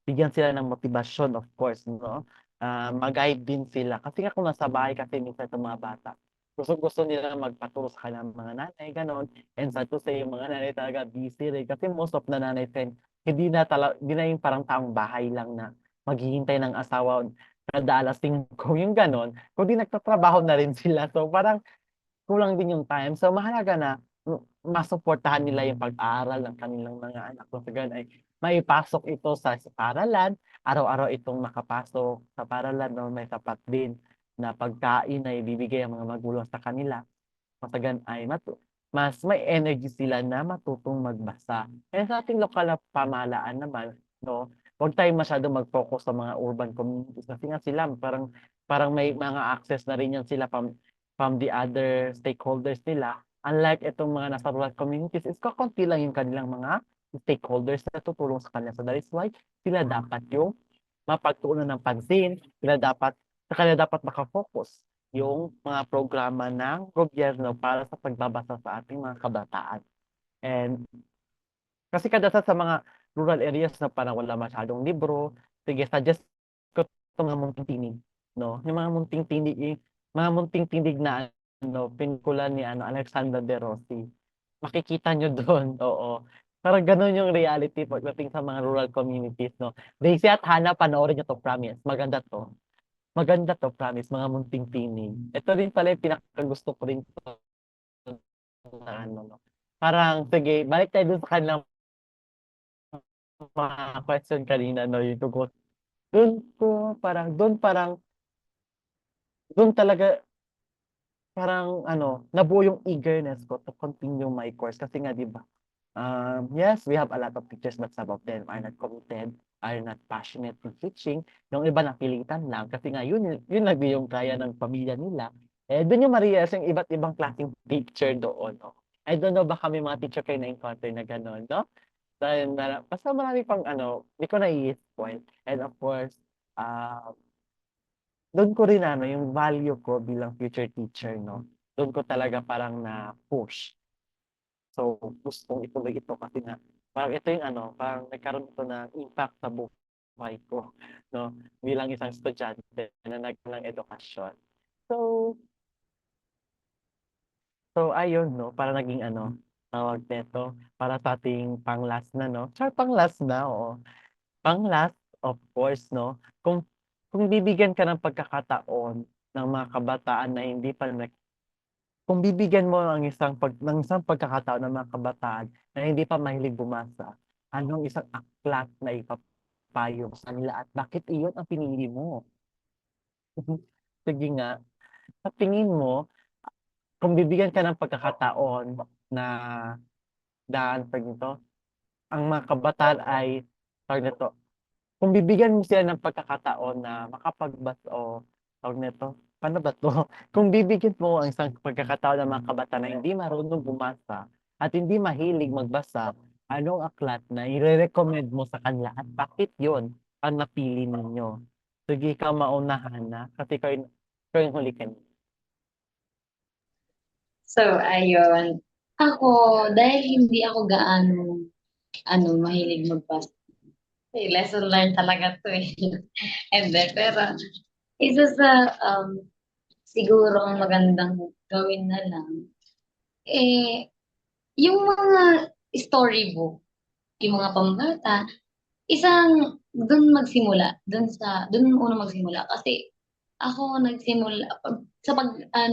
bigyan sila ng motibasyon, of course, no. Mag-guide din sila kasi nga kung nasa bahay kasi minsan itong mga bata, gusto nila magpaturo sa kanilang mga nanay, gano'n. And sad to say, yung mga nanay talaga busy rin kasi most of the nanay hindi na yung parang taong bahay lang na maghihintay ng asawa kada 5:00 yung gano'n, kundi nagtatrabaho na rin sila. So, parang kulang din yung time. So, mahalaga na masuportahan nila yung pag-aaral ng kanilang mga anak. So, sa ganun ay maipasok ito sa paaralan, araw-araw itong makapasok sa paaralan, 'no, may sapat din na pagkain na ibibigay ang mga magulang sa kanila. Matagan ay mas may energy sila na matutong magbasa. Eh, sa ating lokal na pamahalaan naman, 'no, huwag tayong masyadong mag-focus sa mga urban communities kasi nga sila parang may mga access na rin yan sila from the other stakeholders nila. Unlike itong mga nasa rural communities, is kakonti lang yung kanilang mga stakeholders na tutulong sa kanila. So that is why sila dapat yung mapagtuunan ng pansin, sa kanila dapat maka-focus yung mga programa ng gobyerno para sa pagbabasa sa ating mga kabataan. And kasi kadalasan sa mga rural areas na parang wala masyadong libro, sige, suggest ko itong mga munting tinig, no? Yung mga munting tinig na pelikula ni Alexander De Rossi. Makikita nyo doon, oo. Parang gano'n yung reality pagdating sa mga rural communities, no? Daisy at Hannah, panoorin nyo 'to, promise. Maganda 'to. Maganda 'to, promise, mga munting tinig. Ito rin pala yung pinakagusto ko rin na no. Parang sige, balik tayo dun sa kanilang mga question kanina, no, yung tungkol dun talaga parang nabuo yung eagerness ko to continue my course kasi nga 'di ba, yes, we have a lot of teachers but some of them are not committed, are not passionate in teaching. Yung iba napilitan lang kasi nga yun lang din yung kaya ng pamilya nila. Eh, dun yung ma-realize yung iba't ibang klaseng teacher doon, no. I don't know baka may mga teacher kayo na-encounter na gano'n, 'no? Dahil basta marami pang di ko nai-spoil. And of course, ah, dun ko rin yung value ko bilang future teacher, 'no. Dun ko talaga parang na-push. So, gustong ituloy ito kasi nga parang ito yung parang nagkaroon ito ng impact sa buhay ko, 'no, bilang isang estudyante na ng edukasyon. So ayun, 'no, parang naging tawag nito, para sa ating pang-last na 'no, pang-last na, oo. Pang-last, of course 'no, kung bibigyan ka ng pagkakataon ng mga kabataan na hindi pa kung bibigyan mo ng isang pagkakataon ng mga kabataan na hindi pa mahilig bumasa, anong isang aklat na ipapayo mo sa kanila at bakit iyon ang pinili mo? Sige nga, sa tingin mo, kung bibigyan ka ng pagkakataon na tawag nito, ang mga kabataan ay tawag nito, kung bibigyan mo sila ng pagkakataon na o tawag nito, paano ba 'to? Kung bibigyan mo ang isang pagkakataon ng mga kabataan na hindi marunong bumasa at hindi mahilig magbasa, anong aklat na irerekomend mo sa kanila at bakit yun ang napili ninyo? Sige, ikaw maunahan na kasi ikaw yung huli kanina. So, ayun. Ako, dahil hindi ako gaano, mahilig magbasa. Lesson learned talaga to eh. And then, pero, isa sa, siguro magandang gawin na lang, eh, yung mga storybook, yung mga pambata, dun una magsimula. Kasi, ako nagsimula,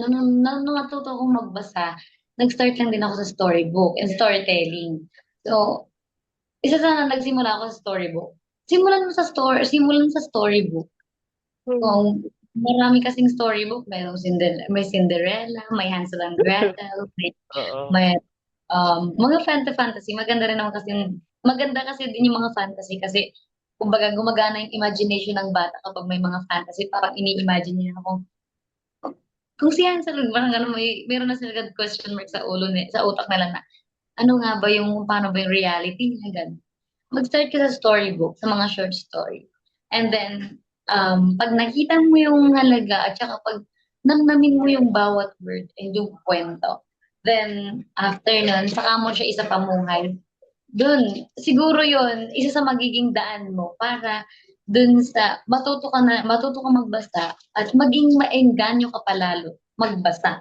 nung natuto akong magbasa, nag-start lang din ako sa storybook and storytelling. So, isa sa nagsimula ako sa storybook. Simulan sa storybook. Kung marami kasing storybook, may Cinderella, may Hansel and Gretel, Oo. may mga fantasy. Maganda kasi din yung mga fantasy kasi kumbaga gumagana yung imagination ng bata kapag may mga fantasy. Parang ini-imagine niya kung si Hansel, parang meron na sila question mark sa sa utak nila na ano nga ba paano ba yung reality niya, ganun. Mag-start ka sa storybook, sa mga short story. And then, pag nakita mo yung halaga at saka pag namnamin mo yung bawat word and yung kwento, then after nun, saka mo siya isa pamuhay. Dun, siguro yun, isa sa magiging daan mo para dun sa matuto ka magbasa at maging maengganyo ka palalo magbasa.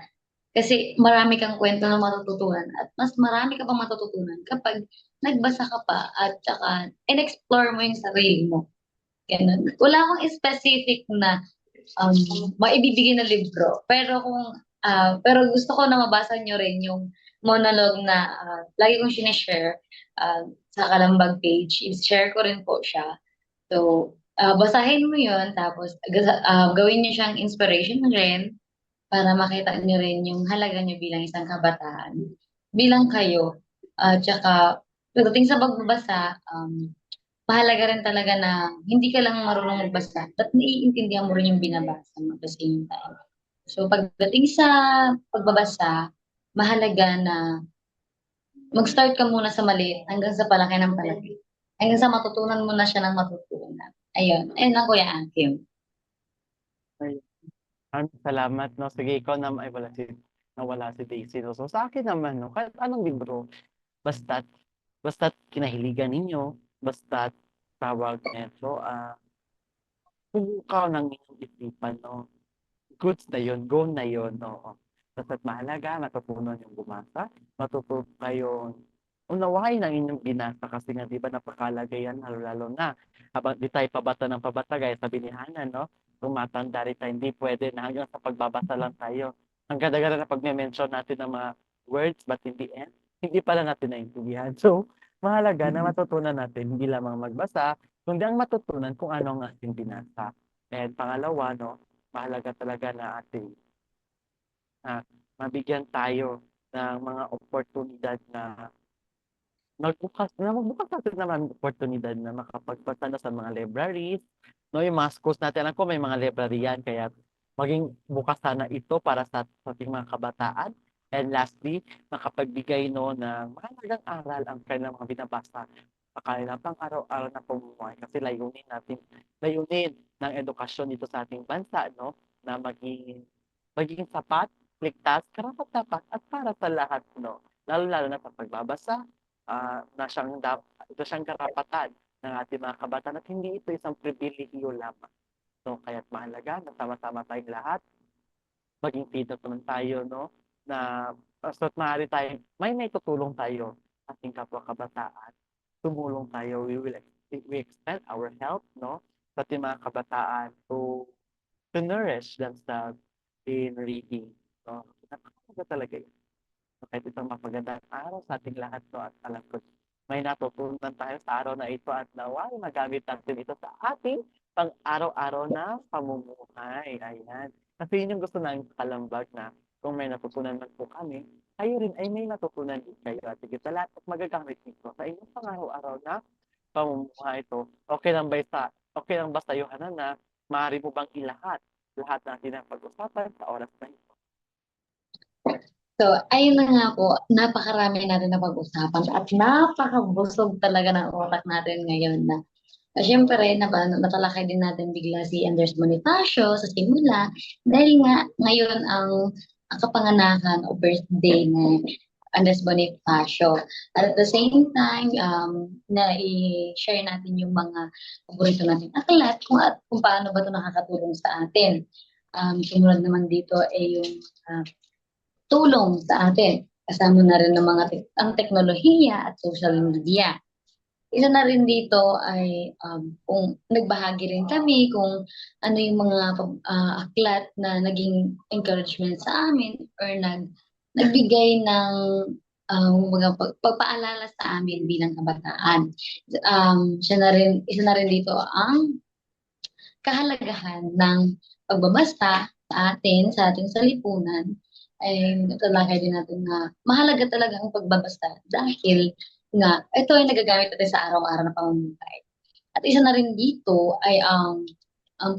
Kasi marami kang kwento na matututunan at mas marami ka pang matututunan kapag nagbasa ka pa at saka in-explore mo yung sarili mo. Ganun. Wala akong specific na um, maibibigay na libro. Pero gusto ko na mabasa nyo rin yung monologue na lagi kong sinishare sa Kalambag page. I-share ko rin po siya. So, basahin mo yun, tapos gawin nyo siyang inspiration rin para makita niyo rin yung halaga niyo bilang isang kabataan, bilang kayo. Tsaka pagdating sa pagbabasa, mahalaga rin talaga na hindi ka lang marunong magbasa at naiintindihan mo rin yung binabasa mo at the same time. So pagdating sa pagbabasa, mahalaga na mag-start ka muna sa maliit hanggang sa palaki ng palaki. Hanggang sa matutunan mo na siya ng matutunan. Ayun lang Kuya Akim. Ay, salamat 'no. Sige, ikaw naman, ay nawala si Daisy 'no. So sa akin naman 'no, kahit anong libro, basta't basta't kinahiligan ninyo, basta't tawag nito, subukan ng inyong isipan 'no. Goods na yun, go na yun, oo. Basta't mahalaga matutunan yung bumasa, matuto kayong unawain ang inyong binasa kasi nga 'di ba napakahalaga yan lalo-lalo na habang 'di tayo pabata ng pabata gaya sabi ni Hana 'no, tumatanda rin tayo, hindi puwede na hanggang sa pagbabasa lang tayo. Ang ganda-ganda na pagme-mention natin ng mga words but in the end, hindi pala natin naintindihan. So, mahalaga na matutunan natin hindi lamang magbasa, kundi ang matutunan kung ano ang ating binasa. And pangalawa 'no, mahalaga talaga na mabigyan tayo ng mga oportunidad na magbukas natin naman ng oportunidad na makapagbasa na sa mga libraries, 'no, yung mga schools natin alam ko may mga library yan kaya maging bukas sana ito para sa ating mga kabataan. And lastly, makapagbigay 'no ng mahalagang aral ang kanilang mga binabasa sa kanilang pang-araw-araw na pamumuhay kasi layunin ng edukasyon dito sa ating bansa 'no, na maging sapat, ligtas, karapat-dapat at para sa lahat 'no, lalong-lalo na sa pagbabasa, na ito siyang karapatan ng ating mga kabataan at hindi ito isang pribilehiyo lamang. So, kaya't mahalaga na sama-sama tayong lahat, maging tito naman tayo 'no, na Basta't maaari tayong may tutulong tayo sa ating kapwa kabataan. Tumulong tayo, we extend our help, no? Sa ating mga kabataan to nourish themselves in reading. So, napakaganda talaga yun. So, kahit itong mapagandang araw sa ating lahat, no? At alam ko, may natutunan tayo sa araw na ito at naway magamit natin ito sa ating pang-araw-araw na pamumuhay. Ayan. Kasi yun yung gusto ng Kalambag na kung may natutunan man po kami, kayo rin ay may natutunan din kayo at higit sa lahat at magagamit nito sa inyong pang-araw-araw na pamumuhay ito. Okay lang ba sa iyo, Hana, na maaari mo bang lahat ng ating pag-usapan sa oras na ito? So, ayun na nga po, napakarami natin na pag-usapan at napakabusog talaga ng utak natin ngayon na syempre, natalakay din natin bigla si Andres Bonifacio sa simula dahil nga ngayon ang kapanganakan o birthday ng Andres Bonifacio. At the same time, na-i-share natin yung mga paborito natin aklat kung paano ba ito nakakatulong sa atin. Sumunod naman dito ay yung tulong sa atin. Kasama na rin ng ang teknolohiya at social media. Isa na rin dito ay kung nagbahagi rin kami kung ano yung mga aklat na naging encouragement sa amin or nagbigay ng mga pagpaalala sa amin bilang kabataan. Isa na rin dito ang kahalagahan ng pagbabasa sa ating salipunan ay natalakay din natin na mahalaga talaga ang pagbabasa dahil nga ito ay nagagamit natin sa araw-araw na pamumuhay. At isa na rin dito ay ang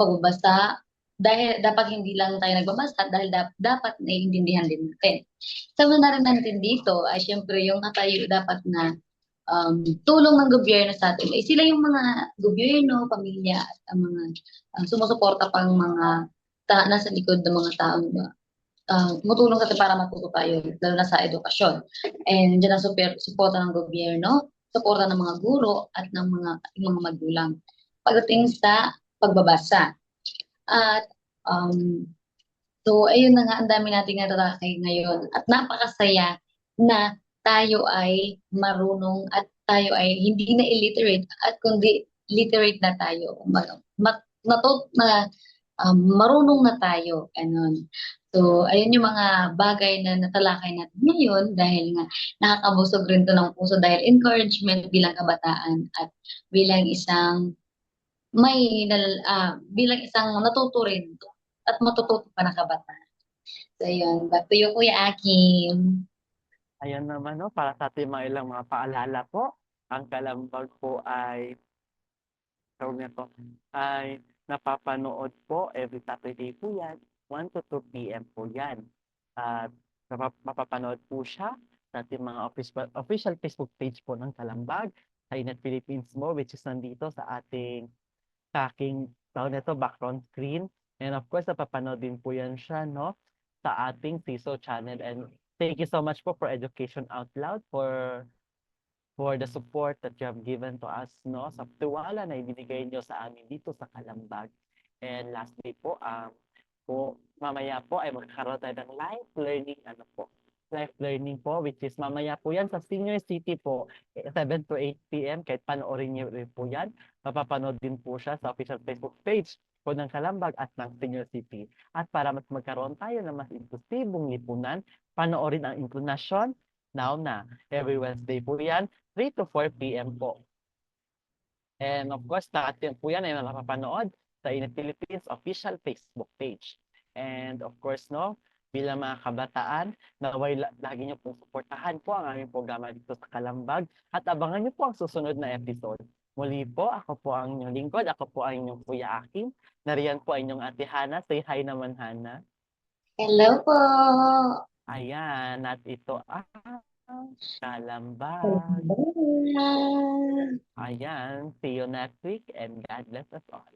pagbabasa dahil dapat hindi lang tayo nagbabasa dahil dapat naiintindihan din natin. Sama na rin natin dito ay syempre yung tayo dapat na tulong ng gobyerno sa atin. Eh, sila yung mga gobyerno, pamilya, at ang mga sumusuporta pang mga nasa likod ng mga taong tumutulong sa atin para matuto tayo, lalo na sa edukasyon. And dyan ang suporta ng gobyerno, suporta ng mga guro, at ng mga magulang. Pagdating sa pagbabasa. At so, ayun na nga, ang dami nating natalakay ngayon. At napakasaya na tayo ay marunong at tayo ay hindi na illiterate at kundi literate na tayo. Marunong na tayo. Ganun. So, ayun yung mga bagay na natalakay natin ngayon dahil nga nakakabusog rin to ng puso dahil encouragement bilang kabataan at bilang isang bilang isang natuto rin at matututo pa na kabataan. So, ayun. Back to you, Kuya Akim. Ayan naman, no, para sa ating mga ilang mga paalala po, ang Kalambag po ay ay napapanood po every Saturday po yan, 1 to 2 p.m. po yan. At mapapanood po siya sa ating mga official Facebook page po ng Kalambag, sa Inet Philippines mo, which is nandito sa aking tawag nito background screen. And of course, napapanood din po yan siya, no, sa ating CISO channel. And thank you so much po for Education Out Loud for the support that you have given to us, no, sa tiwala na ibinigay nyo sa amin dito sa Kalambag. And lastly po, mamaya po ay magkakaroon tayo ng live learning po, which is mamaya po yan sa Senior City po, 7 to 8 p.m. Kahit panoorin niyo rin po yan, mapapanood din po siya sa official Facebook page po ng Kalambag at ng Senior City. At para mas magkaroon tayo ng mas inklusibong lipunan, panoorin ang Inclination Now na. Every Wednesday po yan, 3 to 4 p.m. po. And of course, lahat din po yan ay mapapanood sa Inet Philippines official Facebook page. And of course, no, bilang mga kabataan, naway lagi nyo pong suportahan po ang aming programa dito sa Kalambag at abangan nyo po ang susunod na episode. Muli po, ako po ang inyong lingkod, ako po ang inyong Kuya Akim. Nariyan po ang inyong Ate Hana. Say hi naman, Hana. Hello po. Ayan, at ito ang Kalambag. Bye. Ayan, see you next week and God bless us all.